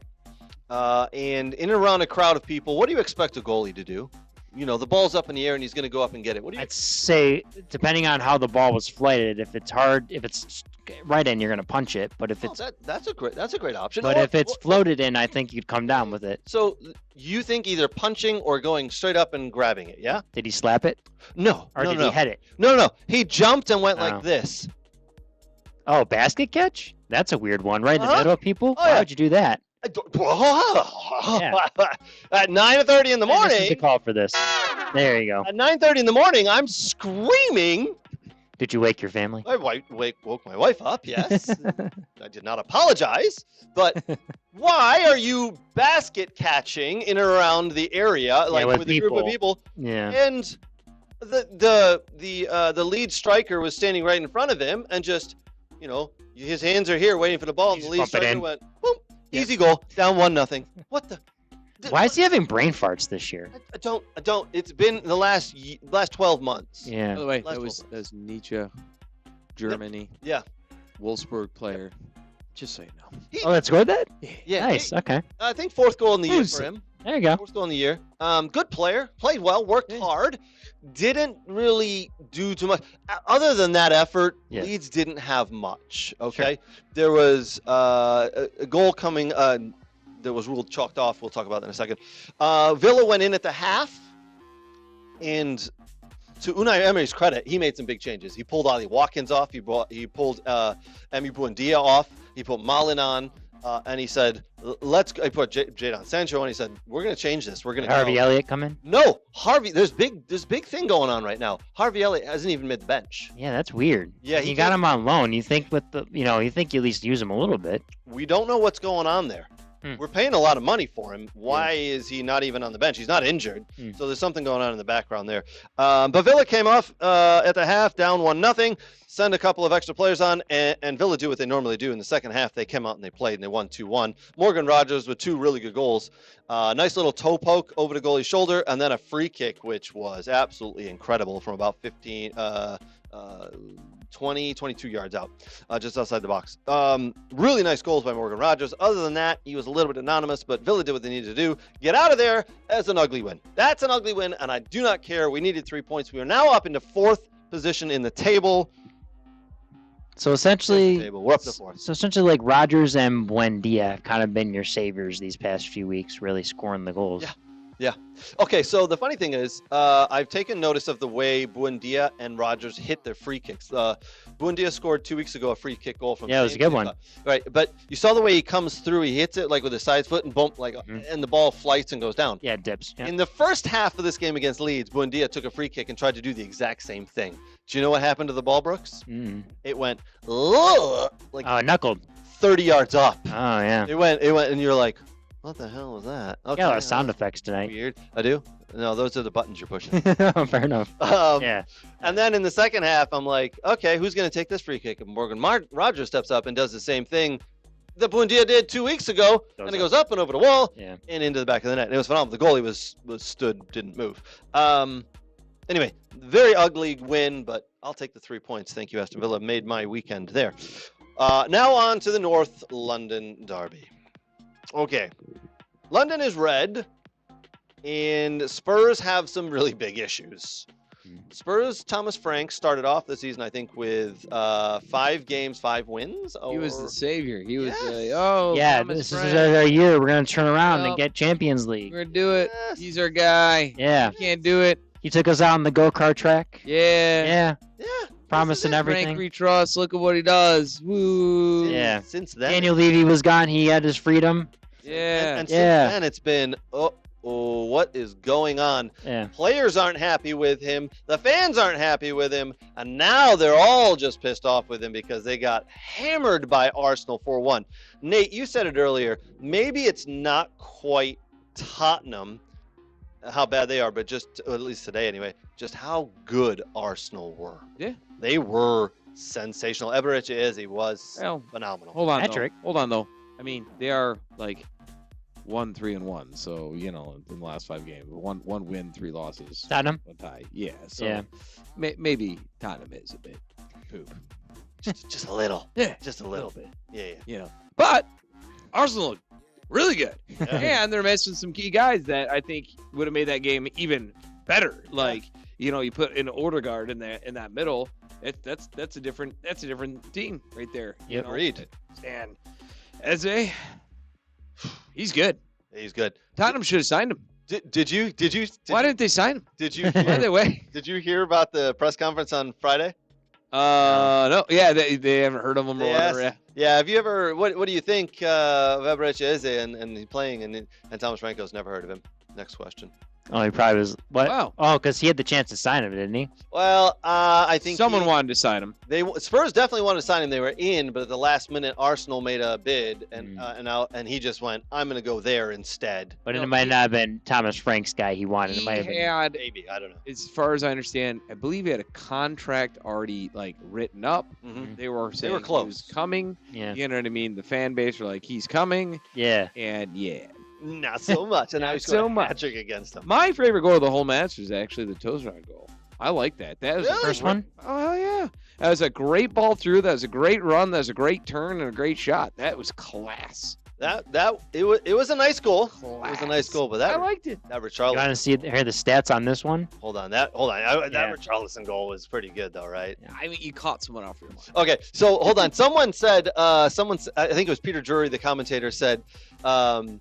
and in and around a crowd of people. What do you expect a goalie to do? The ball's up in the air and he's going to go up and get it. What do you? I'd say, depending on how the ball was flighted, if it's right in, you're going to punch it. But if it's that's a great option. But if it's floated in, I think you'd come down with it. So you think either punching or going straight up and grabbing it? Yeah. Did he slap it? No. Or did he head it? No. He jumped and went like this. Oh, basket catch? That's a weird one. Right in the middle of people? Oh, Why yeah. would you do that? Yeah. At 9:30 in the morning. This is the call for this. There you go. At 9:30 in the morning, I'm screaming. Did you wake your family? I woke my wife up. Yes. I did not apologize. But why are you basket catching in and around the area, like with a group of people? Yeah. And the lead striker was standing right in front of him, and just his hands are here waiting for the ball, and the lead striker went boom. Easy goal, down 1-0. What the? Why is he having brain farts this year? I don't. It's been the last 12 months. Yeah. By the way, Last that was Nietzsche, Germany. Yeah. Wolfsburg player. Just so you know. Oh, that scored that? Yeah, Nice. Okay. I think 4th goal in the year for him. There you go. 4th goal in the year. Good player. Played well. Worked hard. Didn't really do too much. Other than that effort, Leeds didn't have much. Okay. Sure. There was a goal coming. That was ruled chalked off. We'll talk about that in a second. Villa went in at the half, and to Unai Emery's credit, he made some big changes. He pulled Ollie Watkins off. He pulled Emi Buendia off. He put Milan on, and he said, "Let's." I put Jadon Sancho, and he said, "We're going to change this. We're going to." Harvey Elliott come in? No, Harvey. There's big thing going on right now. Harvey Elliott hasn't even made the bench. Yeah, that's weird. Yeah, you got him on loan. You think you think you at least use him a little bit. We don't know what's going on there. We're paying a lot of money for him. Why is he not even on the bench? He's not injured. So there's something going on in the background there. But Villa came off at the half, down 1-0. Send a couple of extra players on, and Villa do what they normally do. In the second half, they came out and they played, and they won 2-1. Morgan Rogers with 2 really good goals. Nice little toe poke over the goalie's shoulder, and then a free kick, which was absolutely incredible from about 22 yards out, just outside the box. Really nice goals by Morgan Rogers. Other than that, he was a little bit anonymous, but Villa did what they needed to do. Get out of there as an ugly win. That's an ugly win, and I do not care. We needed 3 points. We are now up into 4th position in the table. So essentially, we're up to 4th. So essentially, like Rogers and Buendia have kind of been your saviors these past few weeks, really scoring the goals. Yeah. Okay, so the funny thing is, I've taken notice of the way Buendia and Rogers hit their free kicks. Buendia scored 2 weeks ago a free kick goal from. Yeah, it was a good one. Right, but you saw the way he comes through. He hits it like with his side foot and boom, and the ball flights and goes down. Yeah, it dips. Yeah. In the first half of this game against Leeds, Buendia took a free kick and tried to do the exact same thing. Do you know what happened to the ball, Brooks? It went it knuckled 30 yards up. Oh yeah. It went, and you're like, what the hell was that? Okay, got a lot of sound effects tonight. Weird. I do? No, those are the buttons you're pushing. Fair enough. Yeah. And then in the second half, I'm like, okay, who's going to take this free kick? And Morgan Rogers steps up and does the same thing that Buendia did 2 weeks ago. And it goes up and over the wall and into the back of the net. And it was phenomenal. The goalie was stood, didn't move. Anyway, very ugly win, but I'll take the 3 points. Thank you, Aston Villa. Made my weekend there. Now on to the North London derby. Okay, London is red, and Spurs have some really big issues. Spurs, Thomas Frank started off the season, I think, with 5 games, 5 wins. He was the savior. He was this is our year. We're going to turn around and get Champions League. We're going to do it. He's our guy. Yeah. He can't do it. He took us out on the go-kart track. Yeah. Promising everything. Frank we trust. Look at what he does. Woo. Yeah. Since then, Daniel Levy was gone. He had his freedom. Yeah. And since then, it's been, what is going on? Yeah. Players aren't happy with him. The fans aren't happy with him. And now they're all just pissed off with him because they got hammered by Arsenal 4-1. Nate, you said it earlier. Maybe it's not quite Tottenham, how bad they are, but just, at least today anyway, just how good Arsenal were. Yeah. They were sensational. Eberechi Eze was phenomenal. Hold on, Patrick. Hold on, though. I mean, they are like 1-3-1. So, in the last 5 games, one win, 3 losses. Tottenham? 1 tie. Yeah. So maybe Tottenham is a bit poop. Just a little. Yeah. Just a little bit. Yeah. But Arsenal look really good. Yeah. And they're missing some key guys that I think would have made that game even better. Like, you put an Odegaard in that middle. That's a different team right there. Yeah, agreed. And Eze, he's good. He's good. Tottenham should have signed him. Did you? Why didn't they sign him? Did you? By the way, did you hear about the press conference on Friday? No. Yeah, they haven't heard of him or whatever. Yeah. Have you ever? What do you think of Eberechi Eze and playing and Thomas Franco's never heard of him? Next question. Oh, he probably was. What? Wow. Oh, because he had the chance to sign him, didn't he? Well, I think someone wanted to sign him. Spurs definitely wanted to sign him. They were in, but at the last minute, Arsenal made a bid, and he just went, "I'm going to go there instead." But it might not have been Thomas Frank's guy he wanted. It might have been. Maybe, I don't know. As far as I understand, I believe he had a contract already written up. Mm-hmm. They were saying they were close. He was coming. Yeah. You know what I mean? The fan base were like, he's coming. Yeah. And not so much. And now he's so got a much. hat trick against him. My favorite goal of the whole match was actually the Tozran goal. I like that. That was Really? the First one? Oh, hell yeah. That was a great ball through. That was a great run. That was a great turn and a great shot. That was class. It was a nice goal. It was a nice goal, but I liked it. that You Richarlison. want to hear the stats on this one? Hold on. That Yeah. Richarlison goal was pretty good, though, right? I mean, you caught someone off your line. Okay, so hold on. Someone said, I think it was Peter Drury, the commentator, said, when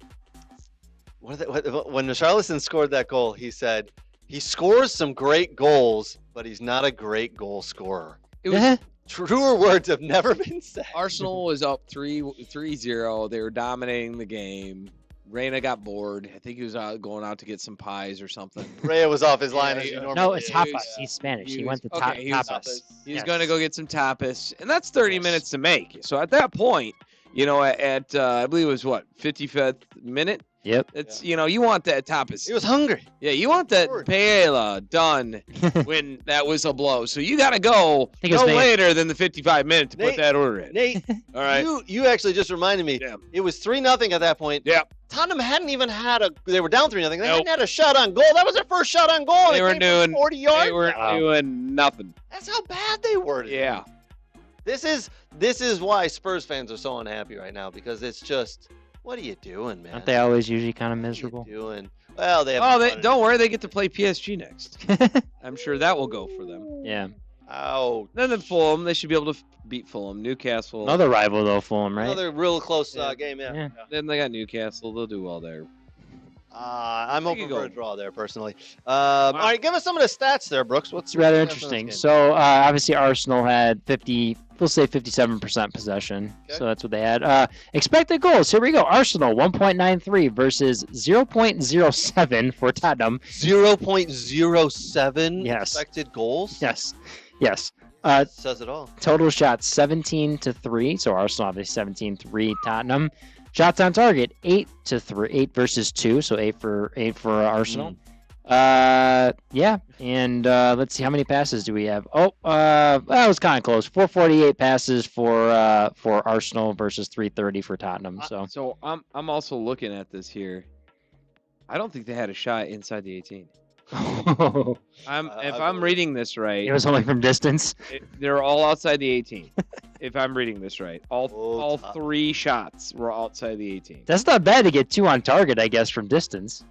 Richarlison scored that goal, he said, he scores some great goals, but he's not a great goal scorer. It was Truer words have never been said. Arsenal was up 3-0. They were dominating the game. Reyna got bored. I think he was going out to get some pies or something. Rhea was off his line Yeah, as you yeah. normally No, it's do. tapas. He's Spanish. He went to tapas. He's Yes. going to go get some tapas, and that's 30 Yes. minutes to make. So at that point, at I believe it was 55th minute. Yep. It's you want that tapas. He was hungry. Yeah, you want that Bored. paella done when that whistle blows. So you got to go think it was no Nate. later than the 55 minutes to Nate- put that order in. Nate, All right. you actually just reminded me. Yeah. It was 3-0 at that point. Yeah. Tottenham hadn't even had they were down 3-0. They Nope. hadn't had a shot on goal. That was their first shot on goal. They It were came from doing 40 yards. They weren't doing nothing. That's how bad they were. Yeah. This is why Spurs fans are so unhappy right now, because it's just, what are you doing, man? Aren't they always usually kind of What are miserable? you doing? Well, they have. Don't worry. They get to play PSG next. I'm sure that will go for them. Yeah. Ouch. Then Fulham, they should be able to beat Fulham. Newcastle. Another rival, though, Fulham, right? Another real close Yeah. Game, yeah. Yeah. Then they got Newcastle. They'll do well there. I'm There hoping you for a go. draw there, personally. All right, give us some of the stats there, Brooks. It's rather what do you have for interesting. this game? So obviously Arsenal had 57% possession. Okay. So that's what they had. Expected goals. Here we go. Arsenal 1.93 versus 0.07 for Tottenham. 0.07 Yes. expected goals. Yes. Yes. Says it all. Total shots 17-3. So Arsenal obviously 17-3 Tottenham. Shots on target 8-3. 8 versus 2. So 8 for Arsenal. Yeah, and let's see, how many passes do we have? That was kind of close. 448 passes for Arsenal versus 330 for Tottenham. So I'm also looking at this here. I don't think they had a shot inside the 18. If I'm reading this right, it was only from distance. they're all outside the 18. If I'm reading this right, all Tough. 3 shots were outside the 18. That's not bad to get 2 on target, I guess, from distance.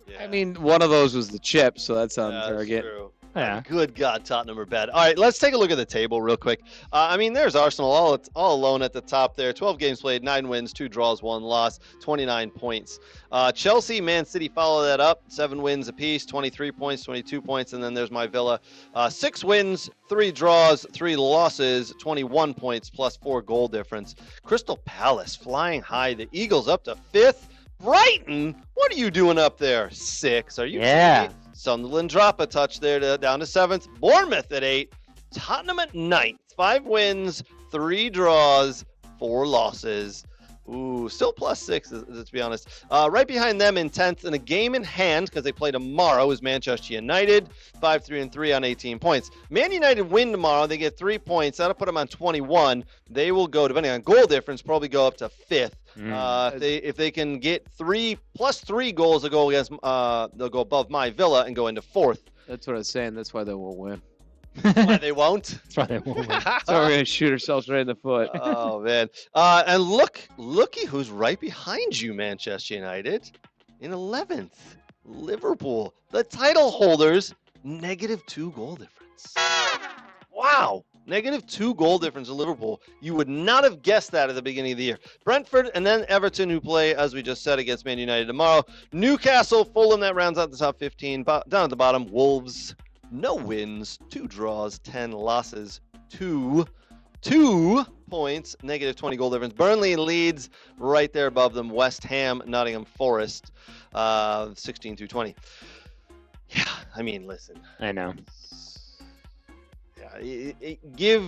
Yeah. I mean, one of those was the chip, so that's on That's target. true. Yeah. Good God, Tottenham are bad. All right, let's take a look at the table real quick. There's Arsenal all alone at the top there. 12 games played, 9 wins, 2 draws, 1 loss, 29 points. Chelsea, Man City follow that up, 7 wins apiece, 23 points, 22 points, and then there's my Villa. 6 wins, 3 draws, 3 losses, 21 points plus 4 goal difference. Crystal Palace flying high. The Eagles up to 5th. Brighton, what are you doing up there? 6. Are you Yeah. kidding me? Sunderland drop a touch there down to 7th. Bournemouth at 8. Tottenham at 9th. 5 wins, 3 draws, 4 losses. Ooh, still plus 6, to be honest. Right behind them in 10th, and a game in hand, because they play tomorrow, is Manchester United. 5-3-3 on 18 points. Man United win tomorrow. They get 3 points. That'll put them on 21. They will go, depending on goal difference, probably go up to 5th. If they can get 3 plus 3 goals, they'll go above my Villa and go into 4th. That's what I was saying. That's why they won't win. Why they won't? That's why they won't win. So we're gonna shoot ourselves right in the foot. Oh man! And looky who's right behind you, Manchester United, in 11th. Liverpool, the title holders, -2 goal difference. Wow, -2 goal difference in Liverpool. You would not have guessed that at the beginning of the year. Brentford and then Everton, who play, as we just said, against Man United tomorrow. Newcastle, Fulham, that rounds out the top 15. Down at the bottom, Wolves. No wins, 2 draws, 10 losses, 2 points, -20 goal difference. Burnley and Leeds right there above them. West Ham, Nottingham Forest, 16-20. Yeah, I mean, listen. I know. Yeah,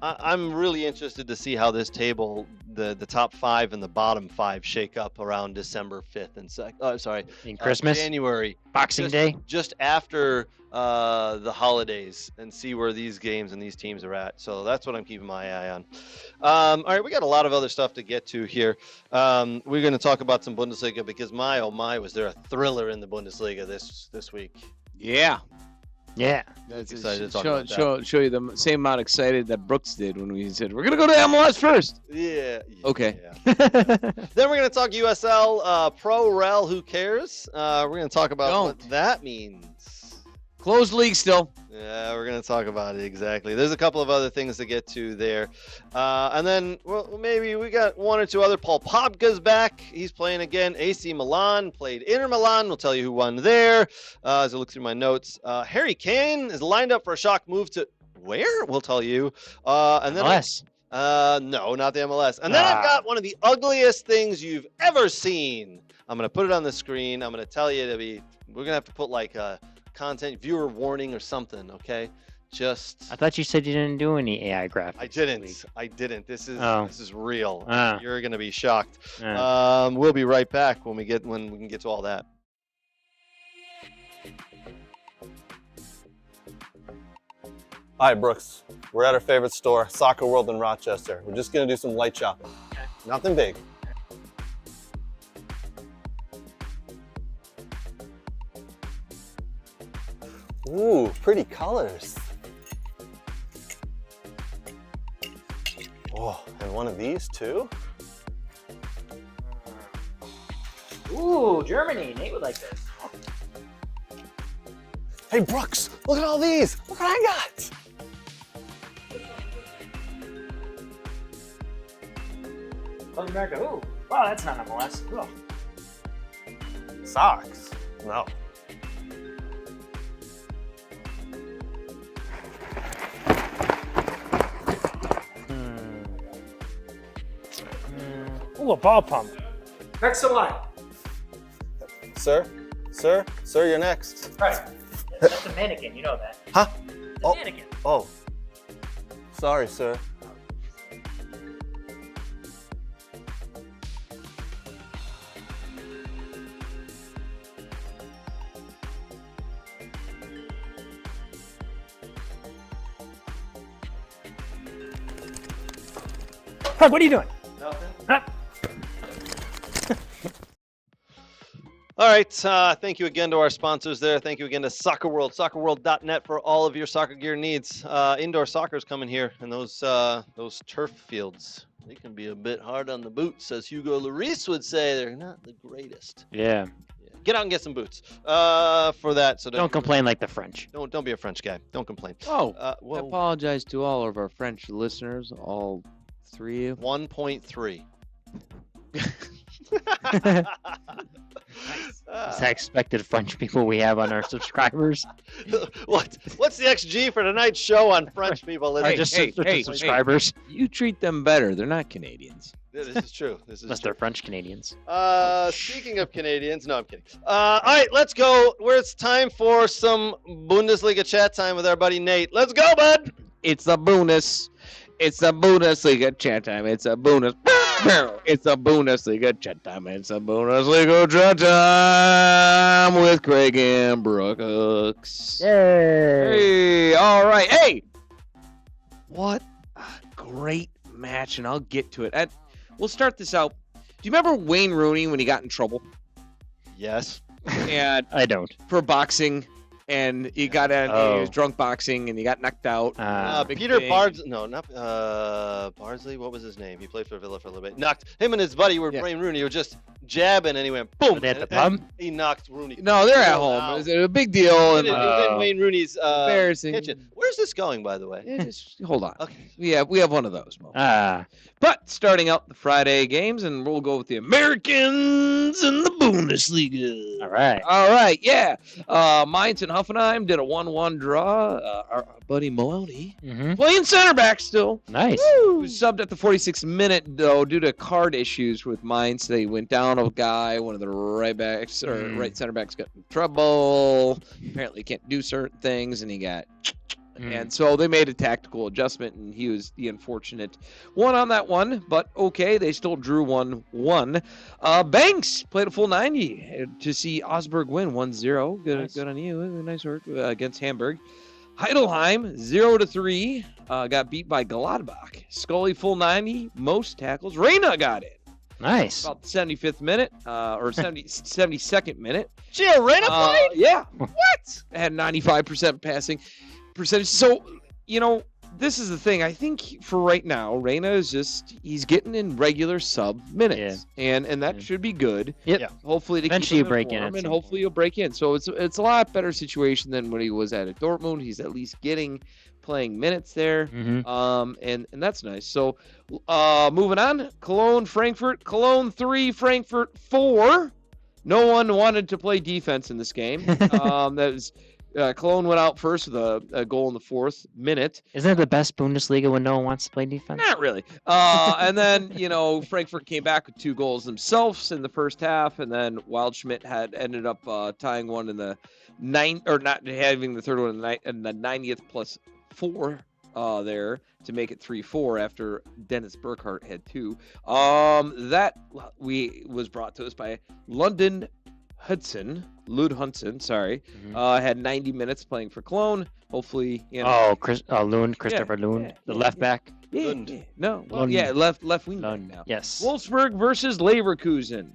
I'm really interested to see how this table, the top 5 and the bottom 5, shake up around December 5th and Christmas, January, Boxing Day. just after the holidays, and see where these games and these teams are at. So that's what I'm keeping my eye on. All right, we got a lot of other stuff to get to here. We're going to talk about some Bundesliga, because my, oh my, was there a thriller in the Bundesliga this week. Yeah. Yeah. That's Excited to talk about that. show you the same amount excited that Brooks did when we said we're gonna go to MLS first. Yeah. Okay. Yeah. Then we're going to talk USL Pro Rel. Who cares? We're going to talk about what that means. Closed league still. Yeah, we're going to talk about it exactly. There's a couple of other things to get to there. And then maybe we got one or two other. Paul Pogba's back. He's playing again. AC Milan played Inter Milan. We'll tell you who won there as I look through my notes. Harry Kane is lined up for a shock move to where? We'll tell you. And then MLS. No, not the MLS. And then I've got one of the ugliest things you've ever seen. I'm going to put it on the screen. I'm going to tell you we're going to have to put like a content viewer warning or something, okay? I thought you said you didn't do any AI graphics. I didn't. This is real. You're going to be shocked. Oh. We'll be right back when we can get to all that. Hi, Brooks. We're at our favorite store, Soccer World in Rochester. We're just going to do some light shopping. Okay. Nothing big. Ooh, pretty colors. Oh, and one of these too? Ooh, Germany. Nate would like this. Hey, Brooks, look at all these. Look what I got. South America. Ooh. Wow, that's not MLS. Cool. Socks? No. Ooh, a ball pump. Next in line. Sir, you're next. Right. That's a mannequin, you know that. Huh? It's a mannequin. Oh. Sorry, sir. Pug, what are you doing? Nothing. All right. Thank you again to our sponsors there. Thank you again to Soccer World, soccerworld.net for all of your soccer gear needs. Indoor soccer is coming here, and those turf fields, they can be a bit hard on the boots, as Hugo Lloris would say. They're not the greatest. Yeah. Get out and get some boots for that. So Don't complain like the French. Don't be a French guy. Don't complain. Oh, I apologize to all of our French listeners, all three of 1.3. Is that expected French people we have on our subscribers? What's the XG for tonight's show on French people? Subscribers. You treat them better. They're not Canadians. This is true. Unless they're French Canadians. Speaking of Canadians, no, I'm kidding. All right, let's go. Where it's time for some Bundesliga chat time with our buddy Nate. Let's go, bud. It's the Bundesliga chat time. It's a bonus. It's a Bundesliga chat time. It's a Bundesliga chat time with Craig and Brooks. Hey, all right. Hey, what a great match, and I'll get to it. And we'll start this out. Do you remember Wayne Rooney when he got in trouble? Yes. And I don't. For boxing. And he got he was drunk boxing, and he got knocked out. Peter Bardsley, what was his name? He played for Villa for a little bit. Knocked him and his buddy Wayne Rooney were just jabbing, and he went boom. They at the pub? He knocked Rooney. No, they're at home. It was a big deal. It was in Wayne Rooney's embarrassing kitchen. Where's this going, by the way? Yeah, just hold on. Okay. We have one of those moments. But starting out the Friday games, and we'll go with the Americans in the Bundesliga. All right. Yeah. Mainz and Hoffenheim did a 1-1 draw. Our buddy Maloney playing center back still. Nice. Woo! Subbed at the 46th minute, though, due to card issues with Mainz. They went down a guy. One of the right center backs got in trouble. Apparently can't do certain things, and he got... And so they made a tactical adjustment, and he was the unfortunate one on that one. But okay, they still drew 1-1. Banks played a full 90 to see Augsburg win 1-0. Good on you. Nice work against Hamburg. Heidelheim 0-3 got beat by Gladbach. Scully full 90, most tackles. Reina got it. Nice. About the 75th minute, or 72nd minute. Gio Reyna played? Yeah. What? Had 95% passing percentage. So, this is the thing. I think for right now, Reyna is he's getting in regular sub minutes. Yeah. And that should be good. Yep. Yeah. Hopefully to eventually keep him break in. And hopefully he'll break in. So it's a lot better situation than when he was at Dortmund. He's at least playing minutes there. Mm-hmm. And that's nice. So moving on, Cologne, Frankfurt. Cologne 3, Frankfurt 4. No one wanted to play defense in this game. That was Cologne went out first with a goal in the 4th minute. Isn't it the best Bundesliga when no one wants to play defense? Not really. And then, Frankfurt came back with 2 goals themselves in the first half, and then Wildschmidt had ended up tying one in the 9th, or not having the third one in the 90th plus 4 there to make it 3-4 after Dennis Burkhardt had 2. That was brought to us by Lud Hudson, sorry. Had 90 minutes playing for Cologne. Hopefully, Christopher Lund, the left back. Lund. No, Lund. left wing back Lund. now. Yes. Wolfsburg versus Leverkusen.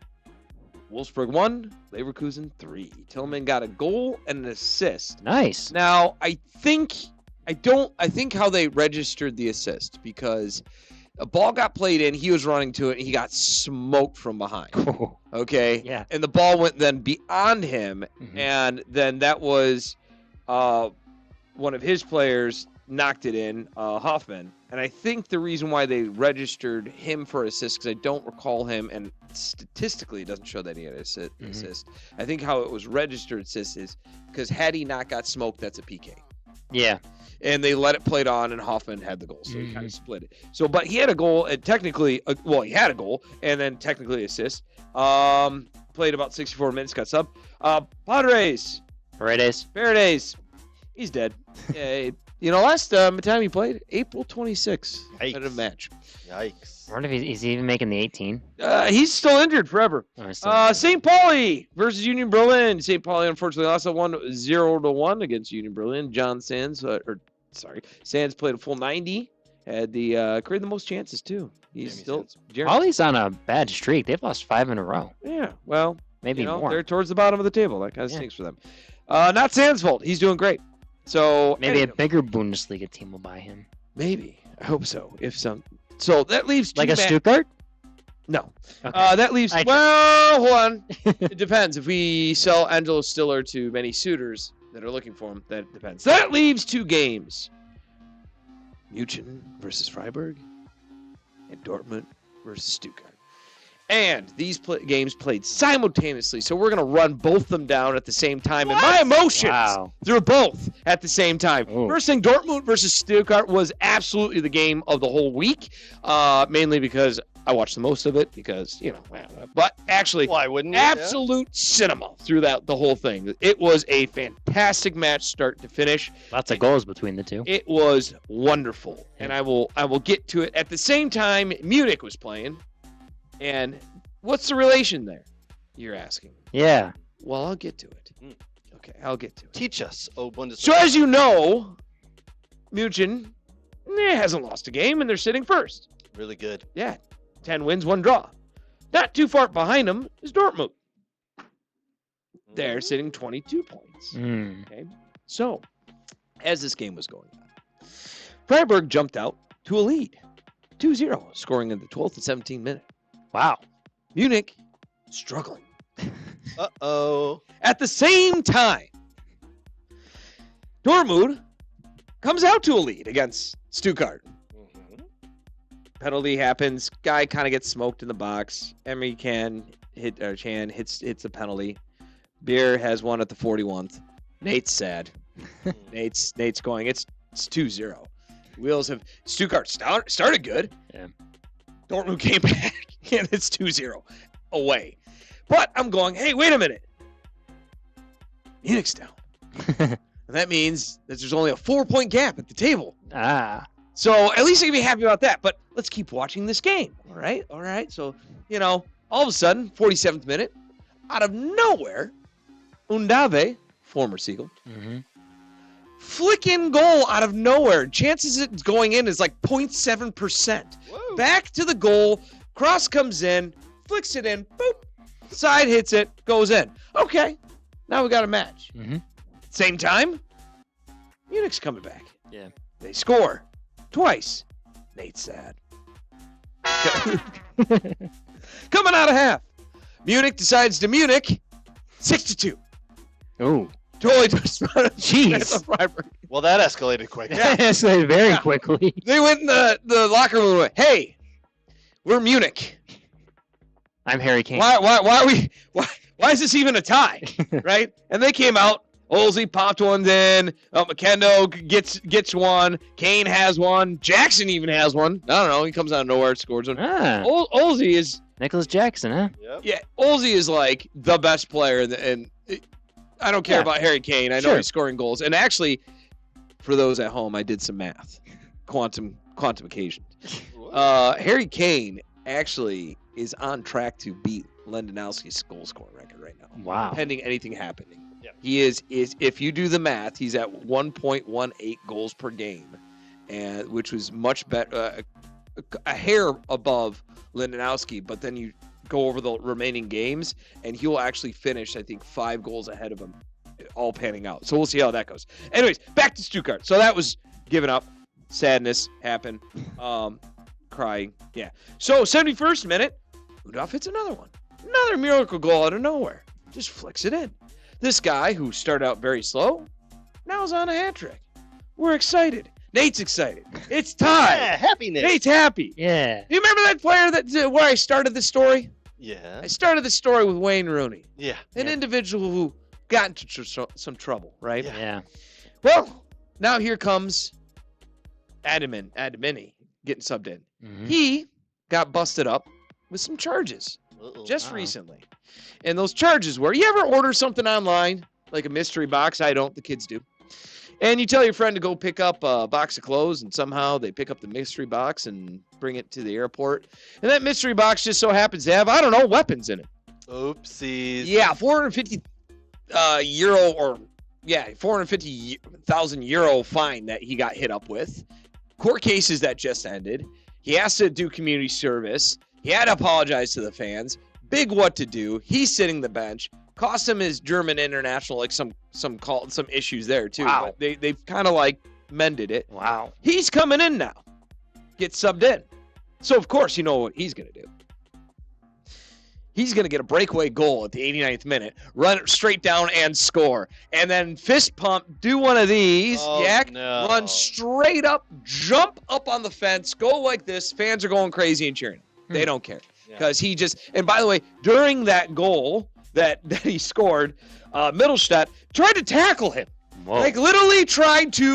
Wolfsburg 1, Leverkusen 3. Tillman got a goal and an assist. Nice. Now, I think how they registered the assist, because a ball got played in, he was running to it, and he got smoked from behind. Okay? Yeah. And the ball went then beyond him, and then that was one of his players knocked it in, Hoffman. And I think the reason why they registered him for assist, because I don't recall him, and statistically it doesn't show that he had assist. I think how it was registered assist is because had he not got smoked, that's a PK. Yeah. And they let it play on, and Hoffman had the goal, so he kind of split it. So, but he had a goal, and technically, he had a goal, and then technically assist. Played about 64 minutes, got sub. Paredes. He's dead. Last time he played, April 26th. Yikes. At a match. Yikes. I wonder if he's even making the 18. He's still injured forever. St. Pauli versus Union Berlin. St. Pauli unfortunately lost 0-1 against Union Berlin. Sands played a full 90. Had created the most chances too. He's still. Pauli's on a bad streak. They've lost 5 in a row. Yeah, well, maybe more. They're towards the bottom of the table. That kind of stinks for them. Not Sands' fault. He's doing great. So maybe a bigger Bundesliga team will buy him. Maybe. I hope so. So that leaves like a Stuttgart. No. Okay. That leaves. Hold on. It depends. If we sell Angelo Stiller to many suitors that are looking for him, that depends. That leaves 2 games. München versus Freiburg, and Dortmund versus Stuttgart. And these games played simultaneously, so we're going to run both of them down at the same time. What? And my emotions through both at the same time. Ooh. First thing, Dortmund versus Stuttgart was absolutely the game of the whole week, mainly because I watched the most of it because, but actually, why wouldn't you? Absolute cinema through the whole thing. It was a fantastic match start to finish. Lots of goals between the two. It was wonderful. And I will get to it. At the same time, Munich was playing. And what's the relation there? You're asking. Yeah. Well, I'll get to it. Okay, I'll get to it. Teach us, Bundesliga. So as you know, München hasn't lost a game, and they're sitting first. Really good. Yeah. 10 wins, 1 draw. Not too far behind them is Dortmund. They're sitting 22 points. Okay. So, as this game was going on, Freiburg jumped out to a lead. 2-0, scoring in the 12th and 17th minute. Wow. Munich struggling. Uh-oh. At the same time, Dortmund comes out to a lead against Stuttgart. Penalty happens. Guy kind of gets smoked in the box. Emery Chan hits the penalty. Beer has one at the 41th. Nate's sad. Nate's going. It's 2-0. Wheels have Stuttgart started good. Yeah. Dortmund came back and it's 2-0 away. But I'm going, hey, wait a minute. Munich's down. And that means that there's only a 4-point gap at the table. So at least I can be happy about that. But let's keep watching this game. All right. So, all of a sudden, 47th minute, out of nowhere, Undave, former Seagull, flicking goal out of nowhere. Chances it's going in is like 0.7%. Back to the goal. Cross comes in. flicks it in, boop, side hits it, goes in. Okay, now we got a match. Mm-hmm. Same time, Munich's coming back. Yeah. They score twice. Nate's sad. Coming out of half, Munich decides to Munich 6-2. Oh, Totally just jeez. Well, that escalated quick. That escalated very quickly. They went in the locker room and went, hey, we're Munich. I'm Harry Kane. Why is this even a tie? Right? And they came out. Olsey popped one in. McKenna gets one. Kane has one. Jackson even has one. I don't know. He comes out of nowhere, scores one. Olsey is Nicholas Jackson, huh? Yep. Yeah, Olsey is like the best player, and I don't care about Harry Kane. I know he's scoring goals. And actually, for those at home, I did some math, quantum occasion. Harry Kane actually is on track to beat Lewandowski's goal scoring record right now. Wow. Pending anything happening. Yeah. He is if you do the math, he's at 1.18 goals per game, and which was much better, a hair above Lewandowski. But then you go over the remaining games, and he will actually finish, I think, 5 goals ahead of him, all panning out. So we'll see how that goes. Anyways, back to Stuttgart. So that was given up. Sadness happened. Crying. Yeah. So 71st minute, Udolph hits another one. Another miracle goal out of nowhere. Just flicks it in. This guy who started out very slow, now is on a hat trick. We're excited. Nate's excited. It's time. Yeah, happy Nate. Nate's happy. Yeah. You remember that player where I started this story? Yeah. I started the story with Wayne Rooney, Yeah. an individual who got into some trouble, right? Yeah. Well, now here comes Adamini getting subbed in. Mm-hmm. He got busted up with some charges just recently. And those charges were, you ever order something online, like a mystery box? I don't, the kids do. And you tell your friend to go pick up a box of clothes, and somehow they pick up the mystery box and bring it to the airport. And that mystery box just so happens to have, I don't know, weapons in it. Oopsies. Yeah, 450 euro, or 450,000 euro fine that he got hit up with. Court cases that just ended. He has to do community service. He had to apologize to the fans. Big what to do. He's sitting the bench. Cost him his German international, like some issues there too. Wow. But they've kind of like mended it. Wow. He's coming in now. Gets subbed in. So of course you know what he's gonna do. He's going to get a breakaway goal at the 89th minute, run it straight down and score. And then fist pump, do one of these, run straight up, jump up on the fence, go like this. Fans are going crazy and cheering. They don't care. Because he just, and by the way, during that goal that he scored, Mittelstadt tried to tackle him. Whoa. Like literally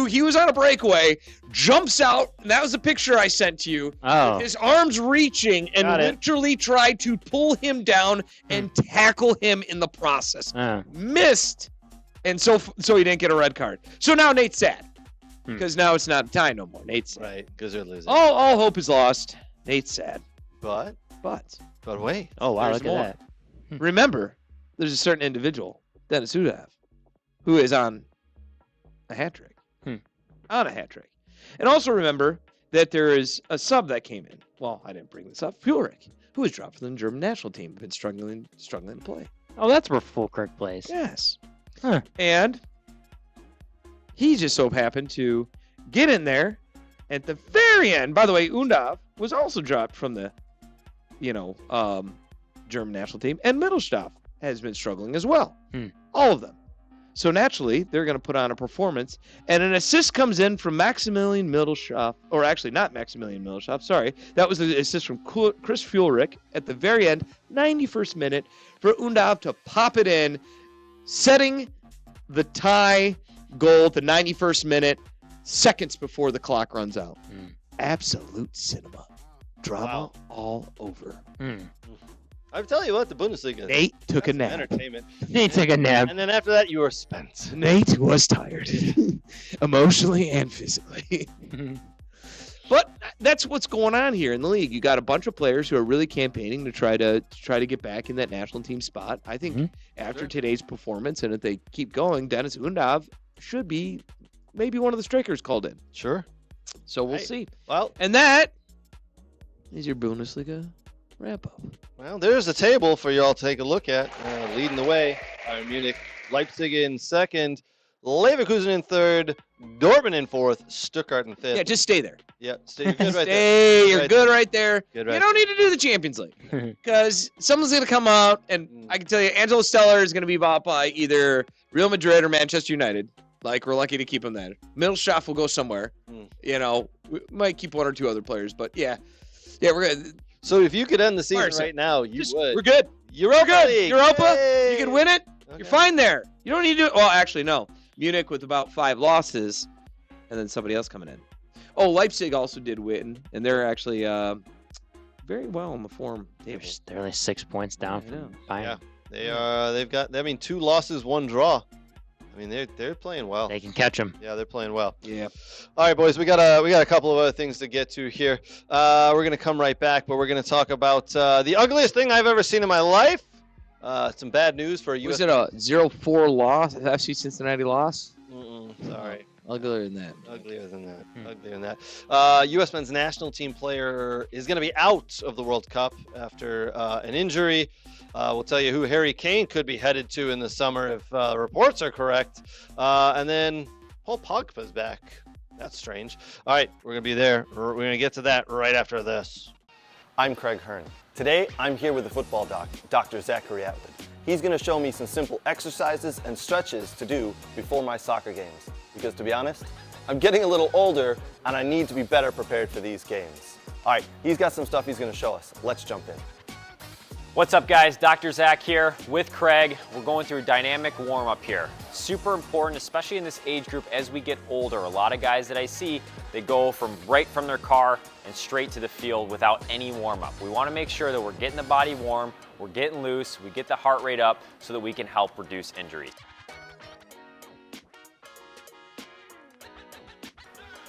he was on a breakaway, jumps out, and that was the picture I sent to you. Oh. His arms reaching and literally tried to pull him down and tackle him in the process. Missed. And so he didn't get a red card. So now Nate's sad. Because now it's not a tie no more. Nate's sad. Right, because they're losing. All hope is lost. Nate's sad. But wait. Oh, wow, There's look more. at that. Remember, there's a certain individual, Dennis Udolph, who is on a hat trick. On a hat trick. And also remember that there is a sub that came in. Well, I didn't bring this up. Fuelrick, who was dropped from the German national team, been struggling to play. Oh, that's where Fulkirk plays. Yes. Huh. And he just so happened to get in there at the very end. By the way, Udolph was also dropped from the, German national team. And Mittelstadt has been struggling as well. All of them. So naturally, they're going to put on a performance. And an assist comes in from Maximilian Mittelstadt. Or actually, not Maximilian Mittelstadt. Sorry. That was an assist from Chris Fuelrick at the very end, 91st minute, for Udolph to pop it in, setting the tie goal at the 91st minute, seconds before the clock runs out. Absolute cinema. Drama all over. I tell you what, the Bundesliga. Nate took a nap. Entertainment. Nate took a nap. And then after that, you were spent. Nate was tired, emotionally and physically. But that's what's going on here in the league. You got a bunch of players who are really campaigning to try to get back in that national team spot. I think after today's performance, and if they keep going, Dennis Udolph should be maybe one of the strikers called in. Sure. So we'll see. Well, and that is your Bundesliga Wrap up. Well, there's a table for y'all to take a look at. Leading the way, Bayern Munich, Leipzig in second, Leverkusen in third, Dortmund in fourth, Stuttgart in fifth. Yeah, just stay there. Yeah, stay. You're good right Stay. there. You're good right there. Good right You don't need to do the Champions League because someone's going to come out, and I can tell you, Angelo Stellar is going to be bought by either Real Madrid or Manchester United. Like, we're lucky to keep him there. Middlesbrough will go somewhere. You know, we might keep one or two other players, but yeah, we're good. So if you could end the season Marcel, right now, you would. We're good. Europa League. Europa, Yay! you can win it. Okay. You're fine there. You don't need to do it. Well, actually, no. Munich with about 5 losses, and then somebody else coming in. Oh, Leipzig also did win, and they're actually very well on the form table. They're only 6 points down I know. from Bayern. Yeah, they are. They've got. 2 losses, 1 draw. I mean, they're playing well. They can catch them. Yeah, they're playing well. Yeah. All right, boys, we got a couple of other things to get to here. We're gonna come right back, but we're gonna talk about the ugliest thing I've ever seen in my life. Some bad news for Was it a 0-4 loss? FC Cincinnati loss? Sorry. Uglier than that. Uglier than that. Uglier than that. U.S. men's national team player is going to be out of the World Cup after an injury. We'll tell you who Harry Kane could be headed to in the summer if reports are correct. And then Paul Pogba's back. That's strange. All right, we're going to be there. We're going to get to that right after this. I'm Craig Hearn. Today, I'm here with the football doc, Dr. Zachary Atwood. He's going to show me some simple exercises and stretches to do before my soccer games. Because to be honest, I'm getting a little older and I need to be better prepared for these games. All right, he's got some stuff he's going to show us. Let's jump in. What's up, guys? Dr. Zach here with Craig. We're going through a dynamic warm-up here. Super important, especially in this age group as we get older. A lot of guys that I see, they go right from their car and straight to the field without any warm-up. We want to make sure that we're getting the body warm, we're getting loose, we get the heart rate up so that we can help reduce injuries.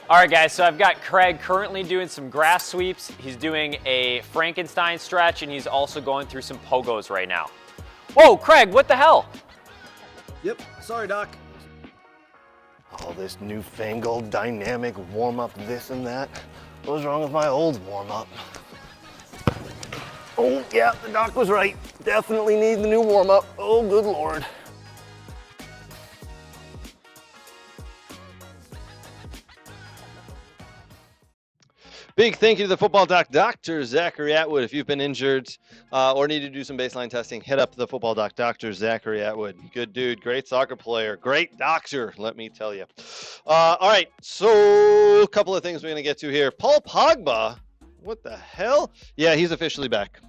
All right, guys, so I've got Craig currently doing some grass sweeps. He's doing a Frankenstein stretch, and he's also going through some pogos right now. Whoa, Craig, what the hell? Yep, sorry, Doc. All this newfangled dynamic warm-up, this and that. What's wrong with my old warm-up? Oh, yeah, the doc was right. Definitely need the new warm-up. Oh, good Lord. Big thank you to the football doc, Dr. Zachary Atwood. If you've been injured or need to do some baseline testing, hit up the football doc, Dr. Zachary Atwood. Good dude, great soccer player, great doctor, let me tell you. All right, so a couple of things we're going to get to here. Paul Pogba, what the hell? Yeah, he's officially back.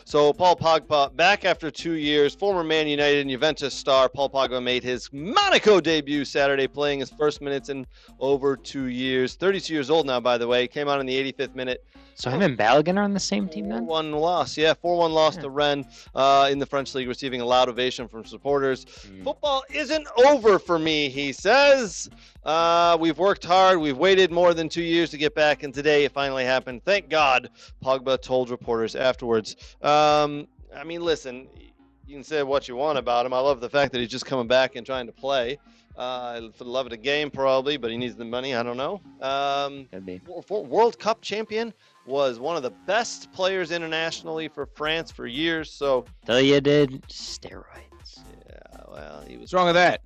So Paul Pogba back after 2 years. Former Man United and Juventus star Paul Pogba made his Monaco debut Saturday, playing his first minutes in over 2 years. 32 years old now, by the way. Came on in the 85th minute. So him and Balogun are on the same team then? 4-1 loss. Yeah, 4-1 loss to Rennes in the French league, receiving a loud ovation from supporters. Football isn't over for me, he says. We've worked hard. We've waited more than 2 years to get back, and today it finally happened. Thank God, Pogba told reporters afterwards. I mean, listen, you can say what you want about him. I love the fact that he's just coming back and trying to play. For the love of the game, probably, but he needs the money. I don't know. Could be. World Cup champion, was one of the best players internationally for France for years. So Till you did steroids. Yeah, well, he was. What's wrong with that?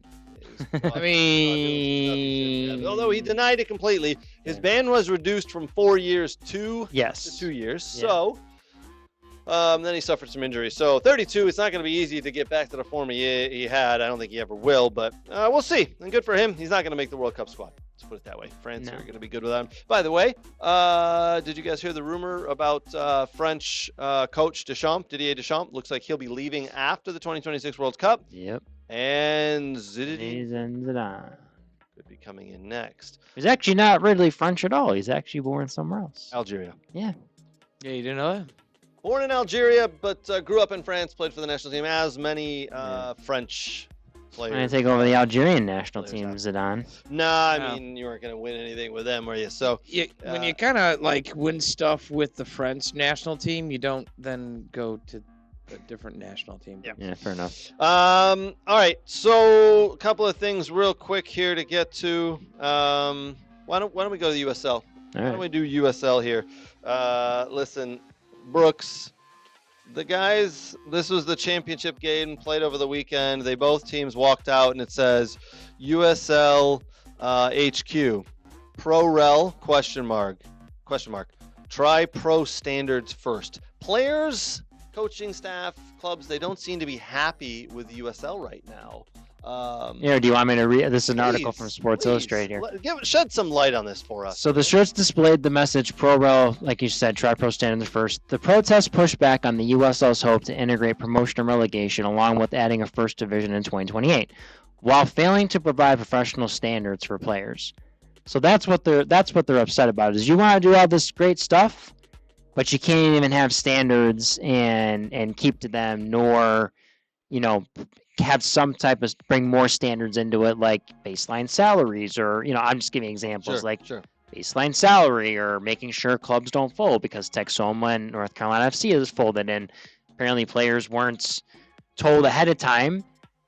I mean, although he denied it completely, his ban was reduced from 4 years to 2 years. Yeah. So then he suffered some injuries. So 32, it's not going to be easy to get back to the form he had. I don't think he ever will, but we'll see. And good for him. He's not going to make the World Cup squad. Let's put it that way. France are going to be good without him. By the way, did you guys hear the rumor about French coach Deschamps, Didier Deschamps? Looks like he'll be leaving after the 2026 World Cup. Yep. And Zinedine Zidane could be coming in next. He's actually not really French at all. He's actually born somewhere else. Algeria. Yeah. Yeah, you didn't know that? Born in Algeria, but grew up in France, played for the national team, as many French players. I'm going to take over the Algerian national team, Zidane. Nah, I mean, you weren't going to win anything with them, were you? So when you kind of like win stuff with the French national team, you don't then go to a different national team. Yeah, fair enough. All right, so a couple of things real quick here to get to. Why don't we go to the USL? Why don't we do USL here? Listen, Brooks, The guys, this was the championship game played over the weekend. Both teams walked out, and it says USL HQ, Pro-Rel, question mark. Try pro standards first. Players, coaching staff, clubs, they don't seem to be happy with the USL right now. Do you want me to read? This is an article from Sports Illustrated here. Shed some light on this for us. So the shirts displayed the message Pro-Rel, like you said, try pro standards first. The protest pushed back on the USL's hope to integrate promotion and relegation along with adding a first division in 2028, while failing to provide professional standards for players. So that's what they're upset about. Is you want to do all this great stuff, but you can't even have standards and keep to them, nor have some type of bring more standards into it, like baseline salaries, or I'm just giving examples, baseline salary, or making sure clubs don't fold, because Texoma and North Carolina FC is folded, and apparently players weren't told ahead of time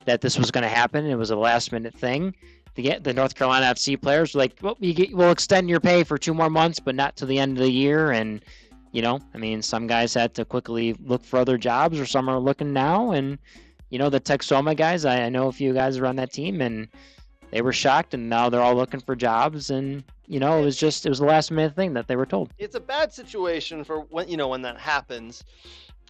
that this was going to happen. It was a last minute thing. The North Carolina FC players were like, well, we'll extend your pay for 2 more months, but not to the end of the year. And some guys had to quickly look for other jobs, or some are looking now. And the Texoma guys, I know a few guys around that team, and they were shocked, and now they're all looking for jobs. And it was a last minute thing that they were told. It's a bad situation for when that happens.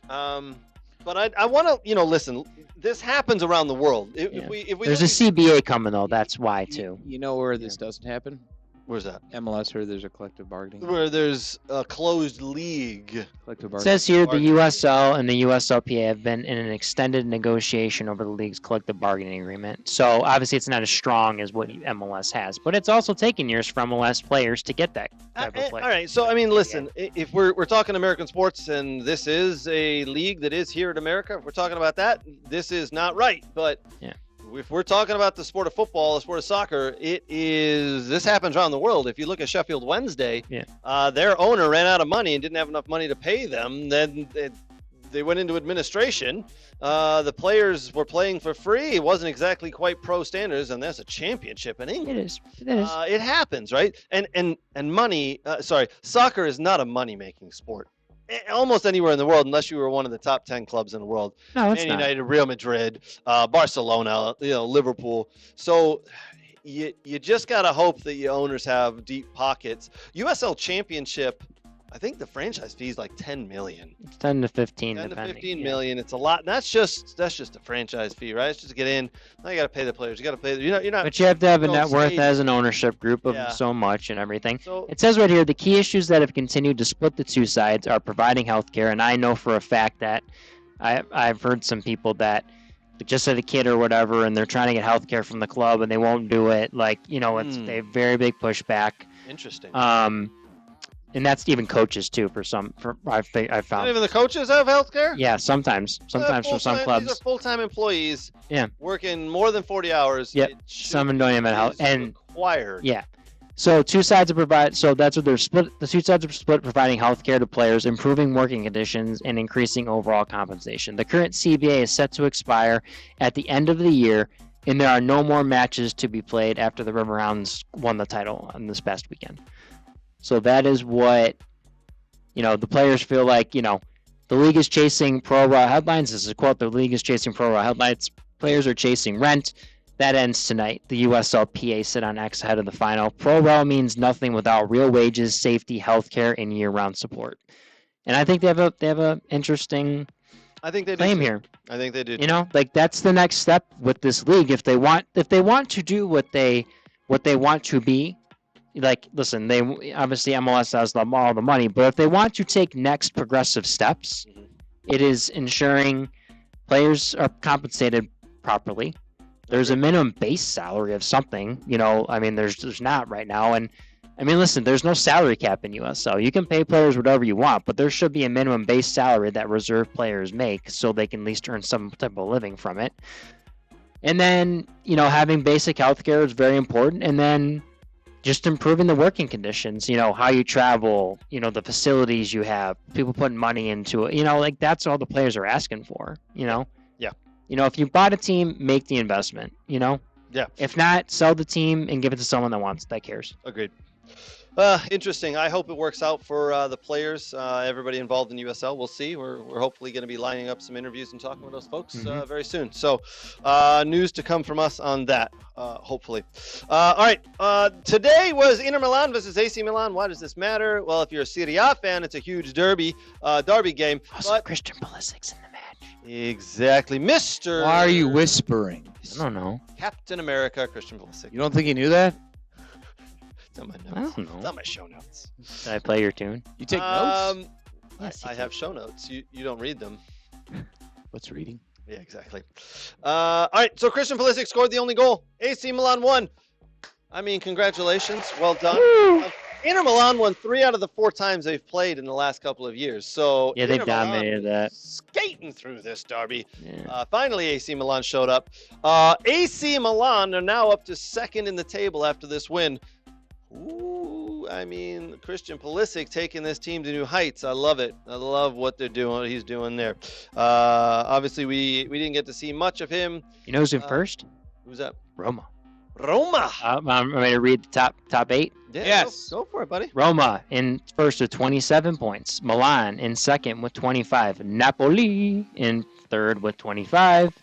But I want to listen. This happens around the world. If we there's a CBA coming though. That's why too. You know where this doesn't happen? Where's that? MLS, where there's a collective bargaining. Where there's a closed league. Collective bargaining. It says here the USL and the USLPA have been in an extended negotiation over the league's collective bargaining agreement. So obviously it's not as strong as what MLS has, but it's also taken years for MLS players to get that type of play. All right. So listen, if we're talking American sports, and this is a league that is here in America, if we're talking about that, this is not right. But if we're talking about the sport of football, the sport of soccer, this happens around the world. If you look at Sheffield Wednesday, their owner ran out of money and didn't have enough money to pay them. Then they went into administration. The players were playing for free. It wasn't exactly quite pro standards, and there's a championship in England. It is. It happens, right? And money. Soccer is not a money-making sport. Almost anywhere in the world, unless you were one of the top 10 clubs in the world. No, it's Man not. United, Real Madrid, Barcelona, Liverpool. So you just got to hope that your owners have deep pockets. USL Championship, I think the franchise fee is like $10 million. It's 10 to 15, 10 depending. to 15 million. It's a lot. And that's just a franchise fee, right? It's just to get in. Now you got to pay the players. You got to pay. You're not. But you have to have a net worth as an ownership group of so much and everything. So, it says right here, the key issues that have continued to split the two sides are providing health care. And I know for a fact that I've heard some people that just had a kid or whatever, and they're trying to get health care from the club, and they won't do it. It's a very big pushback. Interesting. And that's even coaches too. I found. Even the coaches have health care? Yeah, sometimes for some clubs. These are full-time employees. Yeah. Working more than 40 hours. Yep. Some don't even have health. And required. Yeah. So two sides provide. So that's what they're split. The two sides are split, providing health care to players, improving working conditions, and increasing overall compensation. The current CBA is set to expire at the end of the year, and there are no more matches to be played after the River Hounds won the title on this past weekend. So that is what, the players feel like, the league is chasing pro-raw headlines. This is a quote, the league is chasing pro-raw headlines. Players are chasing rent. That ends tonight. The USLPA sit on X ahead of the final. Pro-raw means nothing without real wages, safety, healthcare, and year-round support. And I think they have a interesting claim here. I think they do. That's the next step with this league. If they want to do what they want to be, listen, they obviously MLS has all the money, but if they want to take next progressive steps, it is ensuring players are compensated properly. There's a minimum base salary of something, there's not right now. And listen, there's no salary cap in USL. You can pay players whatever you want, but there should be a minimum base salary that reserve players make so they can at least earn some type of living from it. And then, having basic health care is very important. And then just improving the working conditions, how you travel, the facilities you have, people putting money into it, that's all the players are asking for, Yeah. If you bought a team, make the investment, Yeah. If not, sell the team and give it to someone that cares. Agreed. Interesting. I hope it works out for the players, everybody involved in USL. We'll see. We're hopefully going to be lining up some interviews and talking with those folks very soon. So news to come from us on that, hopefully. All right. Today was Inter Milan versus AC Milan. Why does this matter? Well, if you're a Serie A fan, it's a huge derby game. Also, Christian Pulisic's in the match. Exactly. Mr. Why are you whispering? I don't know. Captain America, Christian Pulisic. You don't think he knew that? It's on my notes. I don't know. It's on my show notes. Did I play your tune? You take notes? Yes, I have show notes. You don't read them. What's reading? Yeah, exactly. All right, so Christian Pulisic scored the only goal. AC Milan won. I mean, congratulations. Well done. Inter Milan won 3 out of the 4 times they've played in the last couple of years. So Yeah, they've dominated that. Skating through this derby. Yeah. Finally, AC Milan showed up. AC Milan are now up to 2nd in the table after this win. Ooh, I mean, Christian Pulisic taking this team to new heights. I love it. I love what they're doing, what he's doing there. Obviously, we didn't get to see much of him. You know who's in first? Who's that? Roma. Roma. I'm ready to read the top 8. Yeah, Yes. Go for it, buddy. Roma in first with 27 points. Milan in second with 25. Napoli in third with 25.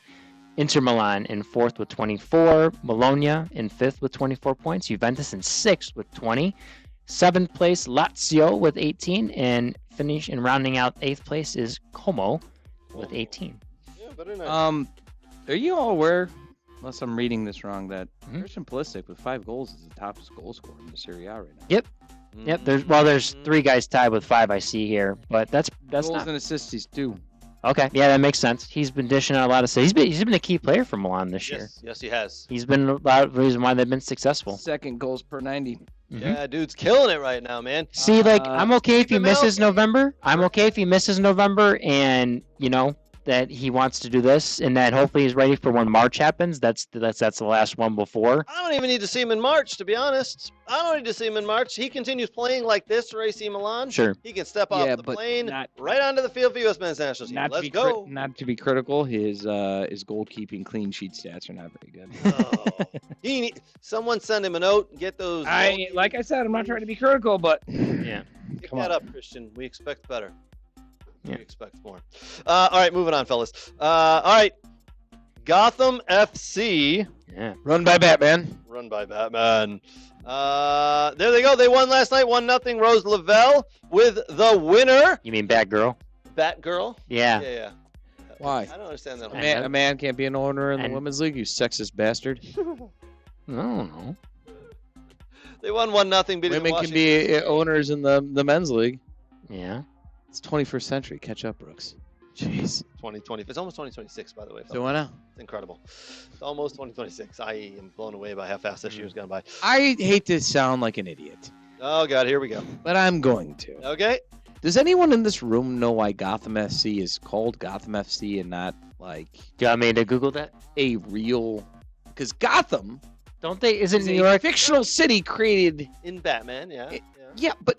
Inter Milan in fourth with 24. Bologna in fifth with 24 points. Juventus in sixth with 20. Seventh place, Lazio with 18. And rounding out 8th place is Como with 18. Yeah, better than Are you all aware, unless I'm reading this wrong, that Christian Pulisic with 5 goals is the top goal scorer in the Serie A right now? Yep. There's 3 guys tied with 5 I see here, but that's goals not and assists. He's 2. okay. Yeah, that makes sense. He's been dishing out a lot of saves. He's been a key player for Milan this year. Yes, he has. He's been a lot of the reason why they've been successful. Second goals per 90. Yeah, dude's killing it right now, man. See, I'm okay if he keep him misses healthy. November. I'm okay if he misses November, and that he wants to do this, and that hopefully he's ready for when March happens. That's the last one before. I don't even need to see him in March, to be honest. I don't need to see him in March. He continues playing like this for AC Milan. Sure. He can step off the plane right onto the field for U.S. men's national team. Let's go. Not to be critical, his goalkeeping clean sheet stats are not very good. Someone send him a note. Get those. Like I said, I'm not trying to be critical, but yeah, pick that up, Christian. We expect better. We expect more. All right, moving on, fellas. All right, Gotham FC. Yeah. Run by Batman. There they go. They won last night. 1-0. Rose Lavelle with the winner. You mean Batgirl? Batgirl? Yeah. Yeah. Why? I don't understand that. A man can't be an owner in the women's league. You sexist bastard. No. They won 1-0. Women can be owners in the men's league. Yeah. It's 21st century. Catch up, Brooks. Jeez. 2020. It's almost 2026, by the way. So why not? It's incredible. It's almost 2026. I am blown away by how fast this year's gone by. I hate to sound like an idiot. Oh, God. Here we go. But I'm going to. Okay. Does anyone in this room know why Gotham FC is called Gotham FC and not, like... Do you want me to Google that? A real... Because Gotham... Don't they... Isn't New a York... fictional city created... In Batman, yeah. Yeah, but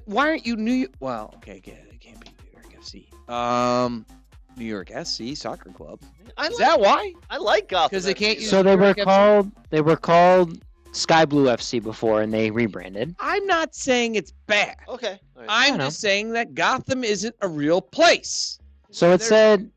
why aren't you New York... Well, okay, it can't be New York FC. New York SC Soccer Club. Is that why? I like Gotham. Because they can't use So New York FC? they were called Sky Blue FC before, and they rebranded. I'm not saying it's bad. Okay. All right. I'm just saying that Gotham isn't a real place. So it said...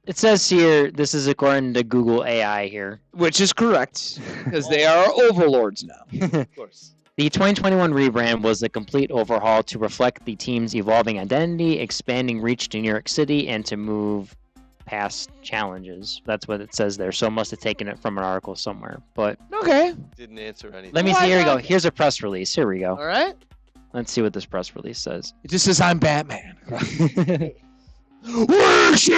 It says here, this is according to Google AI here. Which is correct, because they are overlords now. Of course. The 2021 rebrand was a complete overhaul to reflect the team's evolving identity, expanding reach to New York City, and to move past challenges. That's what it says there. So it must have taken it from an article somewhere. But okay. Didn't answer anything. Let me see. Here we go. Here's a press release. Here we go. All right. Let's see what this press release says. It just says, I'm Batman. This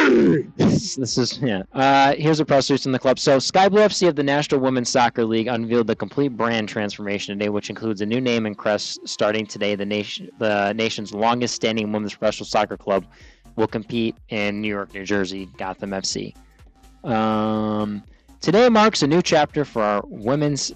is here's a press release from the club. So Sky Blue FC of the National Women's Soccer League unveiled the complete brand transformation today, which includes a new name and crest. Starting today, the nation's longest standing women's professional soccer club will compete in New York, New Jersey, Gotham FC. Today marks a new chapter for our women's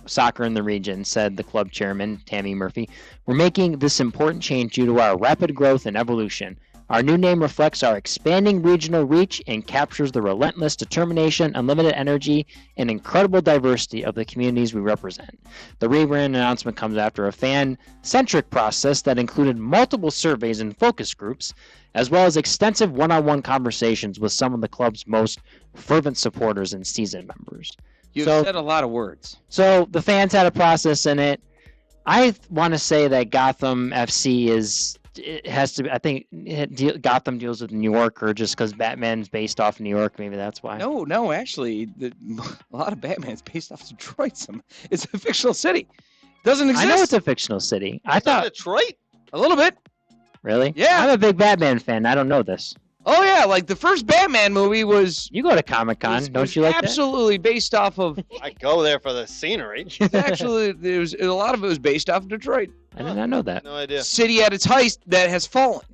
soccer in the region, said the club chairman, Tammy Murphy. We're making this important change due to our rapid growth and evolution. Our new name reflects our expanding regional reach and captures the relentless determination, unlimited energy, and incredible diversity of the communities we represent. The rebrand announcement comes after a fan-centric process that included multiple surveys and focus groups, as well as extensive one-on-one conversations with some of the club's most fervent supporters and season members. You've said a lot of words. So the fans had a process in it. I want to say that Gotham FC Gotham deals with New York, or just because Batman's based off New York, maybe that's why. No, actually, a lot of Batman's based off Detroit. It's a fictional city. Doesn't exist. I know it's a fictional city. I thought Detroit. A little bit. Really? Yeah. I'm a big Batman fan. I don't know this. Oh yeah, like the first Batman movie was. You go to Comic-Con, don't you like that? Absolutely based off of. I go there for the scenery. Actually, a lot of it was based off of Detroit. I did not know that. No idea. City at its height that has fallen.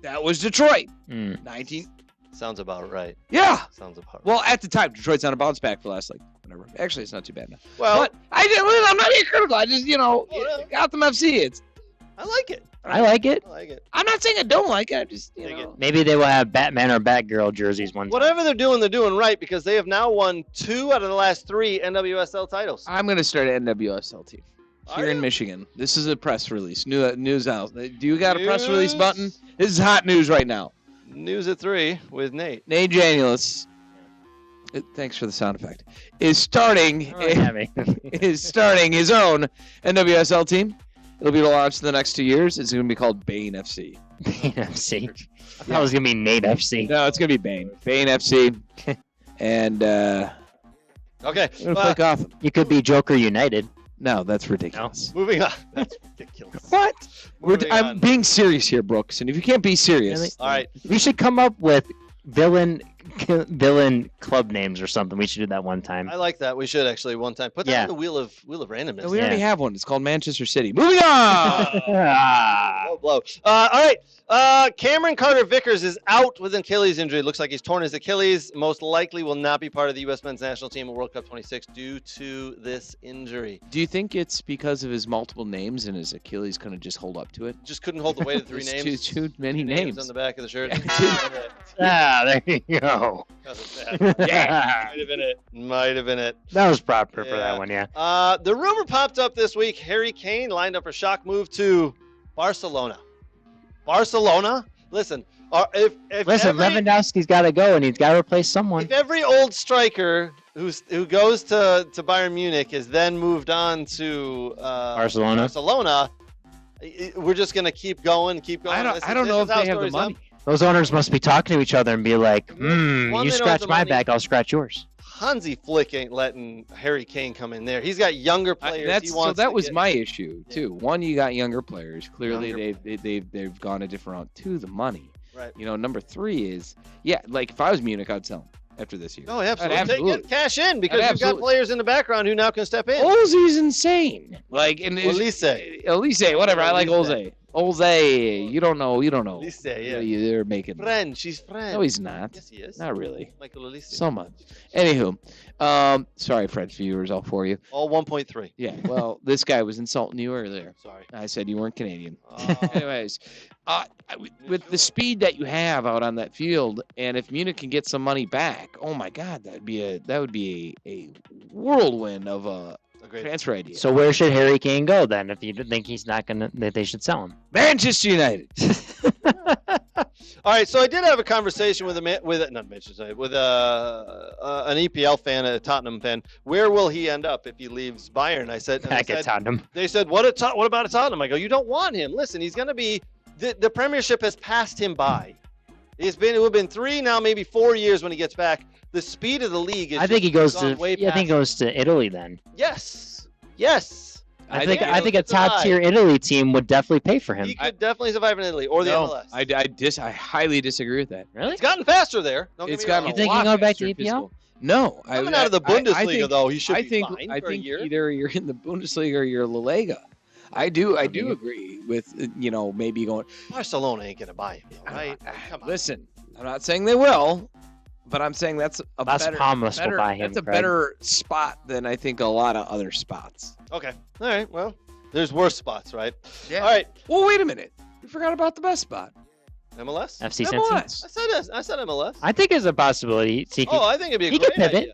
That was Detroit. 19. Sounds about right. Yeah. Sounds about right. Well, at the time, Detroit's on a bounce back for the last whatever. Actually, it's not too bad now. Well, but I'm not being critical. I just Gotham FC. I like it. I like it. I like it. I'm not saying I don't like it. I just Maybe they will have Batman or Batgirl jerseys one time. Whatever they're doing right, because they have now won 2 out of the last 3 NWSL titles. I'm going to start an NWSL team here in Michigan. This is a press release. News out. Do you got a press release button? This is hot news right now. News at 3 with Nate. Nate Janulis. Thanks for the sound effect. Is starting his own NWSL team. It'll be launched in the next 2 years. It's going to be called Bane FC. Bane FC. I thought it was going to be Nate FC. No, it's going to be Bane. Bane FC. And okay. We're going to play Gotham. You could be Joker United. No, that's ridiculous. No. Moving on. That's ridiculous. What? I'm being serious here, Brooks. And if you can't be serious, really? All right. We should come up with villain club names or something. We should do that one time. I like that. We should actually one time put that on the wheel of randomness. No, we already have one. It's called Manchester City. Moving on. Low blow. All right. Cameron Carter-Vickers is out with an Achilles injury. Looks like he's torn his Achilles. Most likely will not be part of the U.S. men's national team at World Cup 26 due to this injury. Do you think it's because of his multiple names and his Achilles couldn't just hold up to it? Just couldn't hold the weight of 3 names. Too many names on the back of the shirt. There you go. Yeah. Might have been it. That was proper for that one, yeah. The rumor popped up this week. Harry Kane lined up a shock move to Barcelona. Listen, if Lewandowski's got to go and he's got to replace someone. If every old striker who goes to Bayern Munich has then moved on to Barcelona, we're just gonna keep going. I don't know if they have the money. Those owners must be talking to each other and be like, you scratch my back, I'll scratch yours. Hansi Flick ain't letting Harry Kane come in there. He's got younger players. That was my issue too. One, you got younger players. Clearly, they've gone a different route. 2, the money. Right. Number 3 is like if I was Munich, I'd sell him after this year. Oh, absolutely. Get cash in because you've got players in the background who now can step in. Olsey's insane. Olise, whatever. I like Olse. You don't know. Olise, yeah. They're making French. He's French. No, he's not. Yes, he is. Not really. Michael Olise. So much. Anywho, sorry, French viewers, all for you. All 1.3. Yeah. Well, this guy was insulting you earlier. Sorry. I said you weren't Canadian. Anyways, with the speed that you have out on that field, and if Munich can get some money back, oh my God, that would be a whirlwind of a transfer idea. So where should Harry Kane go then? If you think he's not that they should sell him? Manchester United. All right, so I did have a conversation with an EPL fan, a Tottenham fan. Where will he end up if he leaves Bayern? I said, Tottenham. They said, what about a Tottenham? I go, you don't want him. Listen, he's going to be the Premiership has passed him by. It would have been 3 now, maybe 4 years when he gets back. The speed of the league is. I think he goes to Italy then. Yes. I think a top tier Italy team would definitely pay for him. He could definitely survive in Italy or the MLS. I highly disagree with that. Really? It's gotten faster there. It's gotten you think he go back to EPL? No. Coming out of the Bundesliga, though, he should be fine I for a think year. Either you're in the Bundesliga or you're La Liga. I do agree with maybe going. Barcelona ain't gonna buy him, right? Come on. Listen, I'm not saying they will, but I'm saying that's a better spot than I think a lot of other spots. Okay. All right. Well, there's worse spots, right? Yeah. All right. Well, wait a minute. We forgot about the best spot. MLS? FC MLS. Cincy. I said MLS. I think it's a possibility. I think it'd be a he great could pivot. idea.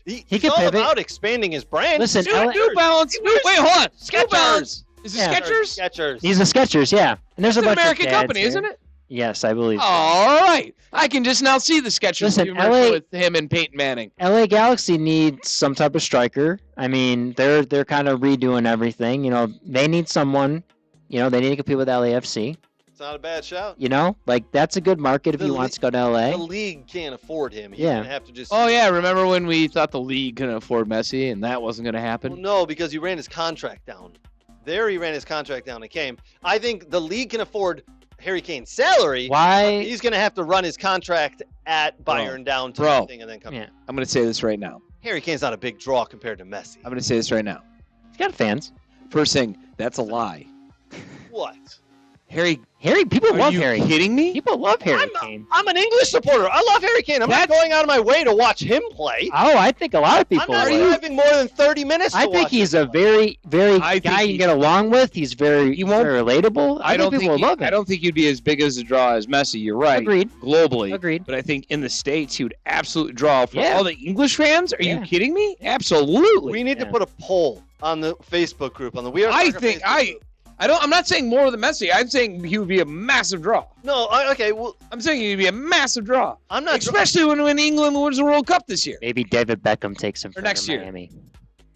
He's He could all pivot. about expanding his brand. Listen, New Balance. Wait, hold on. New Balance. Is it Yeah. Skechers? Skechers. he's a Skechers, yeah. And there's It's a an bunch American of dads company, here. isn't it? Yes, I believe. so. All right. I can just now see the Skechers Listen, commercial LA with him and Peyton Manning. LA Galaxy needs some type of striker. I mean, they're kind of redoing everything. You know, they need someone. You know, they need to compete with LAFC. It's not a bad shout. You know, like that's a good market if The he wants to go to LA. The league can't afford him. He's Yeah. gonna have to just. Oh, yeah. Remember when we thought the league couldn't afford Messi and that wasn't going to Well, happen? no, because he ran his contract down. There, he ran his contract down and came. I think the league can afford Harry Kane's salary. Why? He's gonna have to run his contract at Bayern down to Bro. nothing and then come. Yeah. I'm going to say this right now. Harry Kane's not a big draw compared to Messi. I'm going to say this right now. He's got fans. First thing, that's a lie. What? Harry, People are love you Harry. kidding me? People love Harry Kane. I'm an English supporter. I love Harry Kane. I'm not going out of my way to watch him play. Oh, I think a lot of I'm people. not would. driving more than 30 minutes. I to think watch he's him a play. very I think guy you he- can get along with. He's very, won't- very relatable. I don't think people think love him. I don't think you'd be as big as a draw as Messi. You're right. Agreed. Globally. Agreed. But I think in the States, he would absolutely draw for Yeah. all the English fans. Are you Yeah. kidding me? Absolutely. We need to Yeah. put a poll on the Facebook group, on the We Are I Soccer think Facebook group. I'm not saying more than Messi. I'm saying he would be a massive draw. No, okay. Well, I'm saying he'd be a massive draw. I'm not. Especially when England wins the World Cup this year. Maybe David Beckham takes him Or from next year. Miami.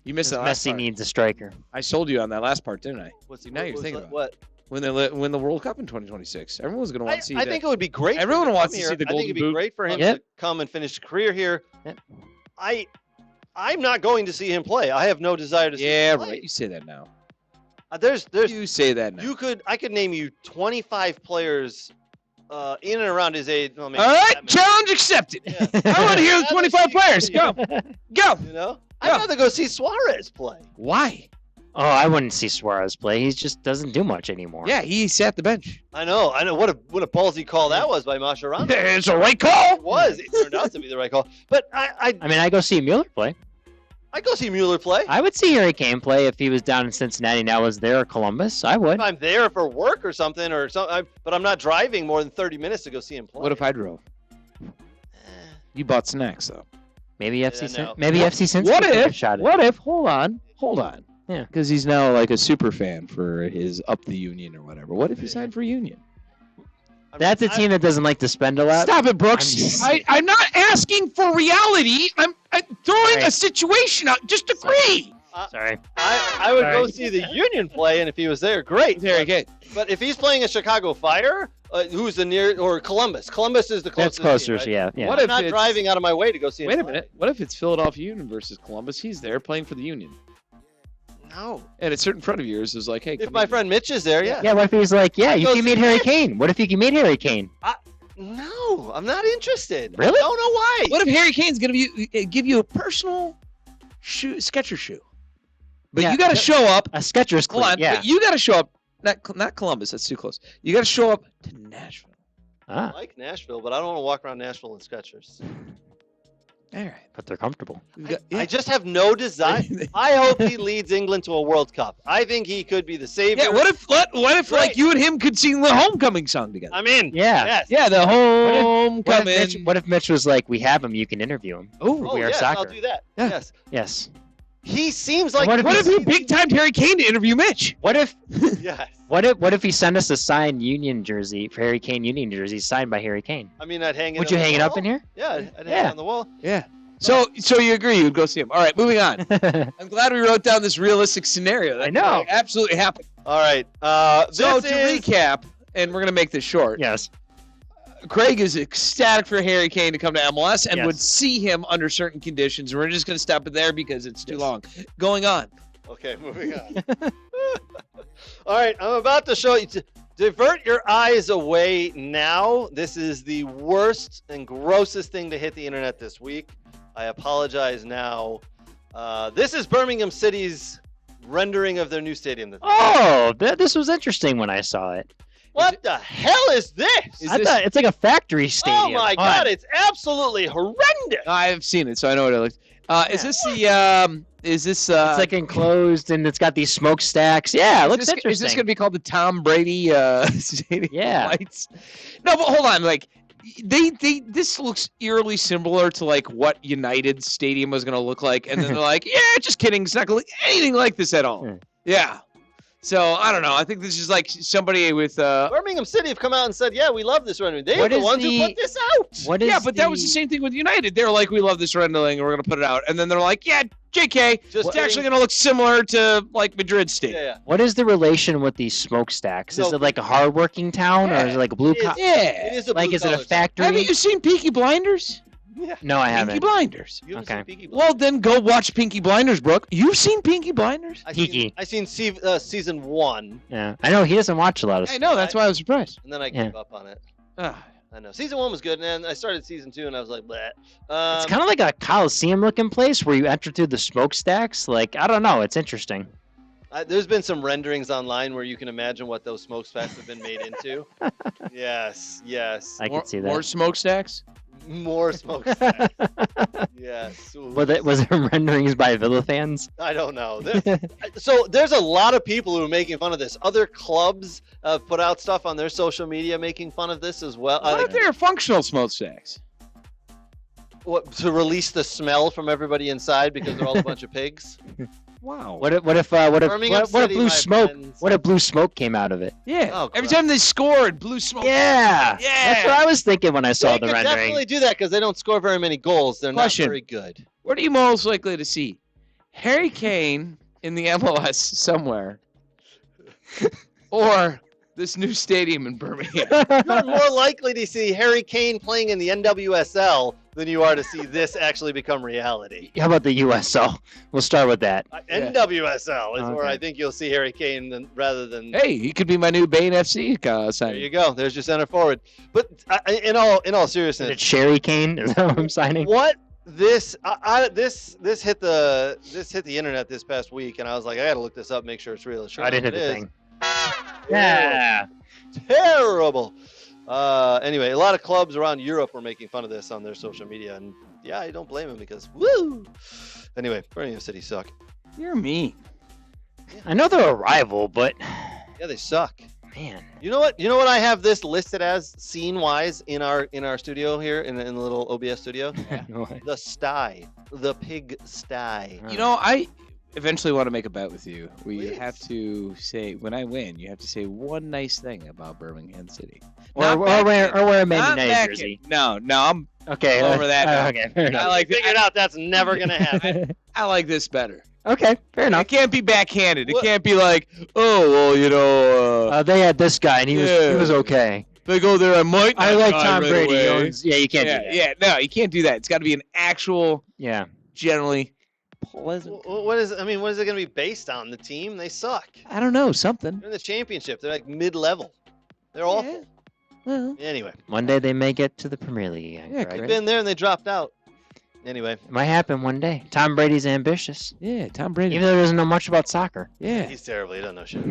You missed that last Messi part. needs a striker. I sold you on that last part, didn't I? Now you're what's thinking that- about what? When they win the World Cup in 2026. Everyone's going to want to see I that. think it would be great. for Everyone him wants come to see here. the I think Golden it'd be Boot. great for him Yep. to come and finish a career here. Yep. I'm not going to see him play. I have no desire to see him play. Right. You say that now. There's You say that now. I could name you 25 players in and around his age. Well, maybe All not right, that many. challenge accepted. Yeah. I want to hear the 25 players. Go. Go. You know, Yeah. I'd rather go see Suarez play. Why? Oh, I wouldn't see Suarez play. He just doesn't do much anymore. Yeah, he sat the bench. I know. What a ballsy call that was by Mascherano. It's a right call. It was. It turned out to be the right call. But I mean, I go see Mueller play. I'd go see Mueller play. I would see Harry Kane play if he was down in Cincinnati and I was there or Columbus. I would. If I'm there for work or something, but I'm not driving more than 30 minutes to go see him play. What if I drove? You bought snacks though. Maybe FC no. maybe FC Cincinnati. What could take a if? shot at What it. if? Hold on. Yeah. Because he's now like a super fan for his Up the Union or whatever. What if he signed for Union? I mean, That's a team that doesn't like to spend a lot. Stop it, Brooks. I'm not asking for reality. I'm throwing Right. a situation out. Just agree. Sorry. I would go Sorry. see the Union play, and if he was there, great. There you go. But if he's playing a Chicago Fire, who's the near, or Columbus? Columbus is the That's closest. closer, team, right? yeah. What I'm if not it's- driving out of my way to go see him Wait a play. minute. What if it's Philadelphia Union versus Columbus? He's there playing for the Union. No. And a certain friend of yours is like, hey, If come my in. friend Mitch is there, yeah. Yeah, what if he's like, yeah, I'd you go can see meet Harry Mitch. Kane. What if you can meet Harry Kane? No, I'm not interested. Really? I don't know why. What if Harry Kane's going to give you a personal Skechers shoe? But Yeah, you got to show up. A Skechers Hold cleat, on. yeah. But you got to show up. Not Columbus. That's too close. You got to show up to Nashville. I like Nashville, but I don't want to walk around Nashville in Skechers. All right. But they're comfortable. I just have no desire. I hope he leads England to a World Cup. I think he could be the savior. Yeah. What if Right. like you and him could sing the homecoming song together? I'm in. Yeah. Yes. Yeah, the homecoming. What if Mitch was like, we have him, you can interview him? Oh, Oh, We Are yes, Soccer. I'll do that. Yeah. Yes. Yes. He seems like. What What if you big timed Harry Kane to interview Mitch? What if Yes. what if he sent us a signed Union jersey for Harry Kane Union jersey signed by Harry Kane? I mean, I'd hang it. Would on you the hang it up wall. in here? Yeah, I'd hang Yeah. it on the wall. Yeah. So you agree you'd go see him. All right, moving on. I'm glad we wrote down this realistic scenario. That I know. could absolutely happen. All right. So This to is- recap, and we're going to make this short. Yes. Craig is ecstatic for Harry Kane to come to MLS and Yes. would see him under certain conditions. We're just going to stop it there because it's too long. Going on. Okay, moving on. All right, I'm about to show you. Divert your eyes away now. This is the worst and grossest thing to hit the internet this week. I apologize now. This is Birmingham City's rendering of their new stadium. Oh, this was interesting when I saw it. What the hell is this? I thought it's like a factory stadium. Oh my God, it's absolutely horrendous. I've seen it, so I know what it looks. Is this the? Is this? It's like enclosed, and it's got these smokestacks. Yeah, it looks interesting. Is this going to be called the Tom Brady Stadium Lights? No, but hold on. Like, this looks eerily similar to like what United Stadium was going to look like, and then they're like, yeah, just kidding. It's not going to look anything like this at all. Yeah. So I don't know. I think this is like somebody with Birmingham City have come out and said, "Yeah, we love this rendering." They're the ones who put this out. That was the same thing with United. They're like, "We love this rendering, and we're going to put it out." And then they're like, "Yeah, JK, it's actually going to look similar to like Madrid Stadium." Yeah. What is the relation with these smokestacks? Is it like a hardworking town, or is it like a blue collar? Yeah, it is a like is it a factory? Haven't you seen Peaky Blinders? Yeah. No, I haven't. Peaky Blinders. You haven't seen Peaky Blinders? Well, then go watch Peaky Blinders, Brooke. You've seen Peaky Blinders? I seen season 1. Yeah, I know he doesn't watch a lot of. I know. That's why I was surprised. And then I gave up on it. I know. Season 1 was good, and then I started season 2, and I was like, bleh. It's kind of like a Coliseum-looking place where you enter through the smokestacks. Like, I don't know. It's interesting. There's been some renderings online where you can imagine what those smokestacks have been made into. Yes. I can see that. More smokestacks? More smokestacks. Yes. Was it renderings by Villa fans? I don't know. So there's a lot of people who are making fun of this. Other clubs have put out stuff on their social media making fun of this as well. What if they're functional smokestacks? What, to release the smell from everybody inside because they're all a bunch of pigs? Wow. What if blue smoke came out of it? Yeah. Oh, every time they scored, blue smoke. Yeah. That's what I was thinking when I saw the rendering. They could definitely do that because they don't score very many goals. They're not very good. What are you most likely to see? Harry Kane in the MLS somewhere, or this new stadium in Birmingham? You're more likely to see Harry Kane playing in the NWSL than you are to see this actually become reality. How about the USL? We'll start with that. NWSL is where I think you'll see Harry Kane rather than. Hey, he could be my new Bane FC signing. There you go. There's your center forward. But in all seriousness, it's Sherry Kane. Is that what I'm signing? What this hit the internet this past week, and I was like, I got to look this up, make sure it's real. Sure, I didn't hit the thing. Yeah. Terrible. Anyway, a lot of clubs around Europe were making fun of this on their social media, and yeah, I don't blame them because woo. Anyway, Birmingham City suck. You're mean. Yeah. I know they're a rival, but yeah, they suck. Man, you know what? I have this listed as scene-wise in our studio here in the little OBS studio. Yeah. The sty, the pig sty. You know, I eventually want to make a bet with you where you have to say, when I win, you have to say one nice thing about Birmingham City. Or wear a Man United jersey. No, I'm okay over that. Okay, fair enough. I figured out that's never going to happen. I like this better. Okay, fair enough. It can't be backhanded. It can't be like, oh, well, you know. They had this guy, and he was okay. They go there, I like Tom Brady. You can't do that. Yeah, no, you can't do that. It's got to be an actual, generally pleasant. What is it going to be based on? The team? They suck. I don't know, something. They're in the championship. They're like mid-level. They're awful. Well, anyway. One day they may get to the Premier League. Yeah, they've been there and they dropped out. Anyway. It might happen one day. Tom Brady's ambitious. Yeah, Tom Brady. Even though he doesn't know much about soccer. Yeah. He's terrible. He doesn't know shit.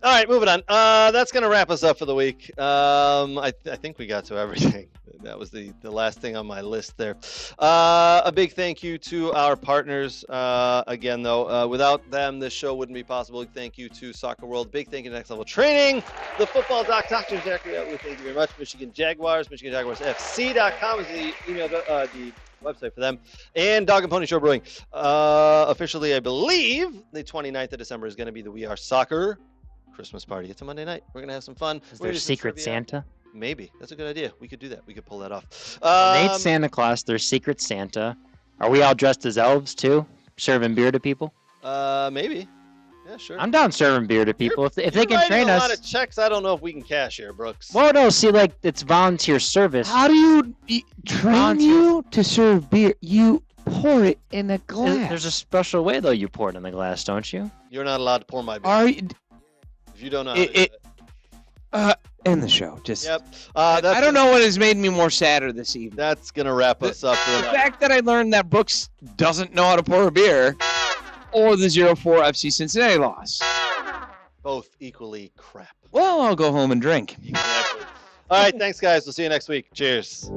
All right, moving on. That's going to wrap us up for the week. I think we got to everything. That was the last thing on my list there. A big thank you to our partners. Again, though, without them, this show wouldn't be possible. Thank you to Soccer World. Big thank you to Next Level Training. The Football Doc, Dr. Zachary Atwood. Thank you very much. Michigan Jaguars, MichiganJaguarsFC.com is the email, the website for them. And Dog Pony Show Brewing. Officially, I believe the 29th of December is going to be the We Are Soccer Christmas party. It's a Monday night. We're going to have some fun. Is there a Secret Santa? Maybe. That's a good idea. We could do that. We could pull that off. Nate's Santa Claus. There's Secret Santa. Are we all dressed as elves, too? Serving beer to people? Maybe. Yeah, sure. I'm down serving beer to people. If they can train us. A lot of checks. I don't know if we can cash here, Brooks. Well, no. See, like, it's volunteer service. How do you train you to serve beer? You pour it in a glass. There's a special way, though, you pour it in the glass, don't you? You're not allowed to pour my beer. Are you? If you don't know how to do it. End the show. Just. Yep. I don't know what has made me more sadder this evening. That's gonna wrap us up. The fact that I learned that Brooks doesn't know how to pour a beer, or the 0-4 FC Cincinnati loss. Both equally crap. Well, I'll go home and drink. Exactly. All right, thanks, guys. We'll see you next week. Cheers.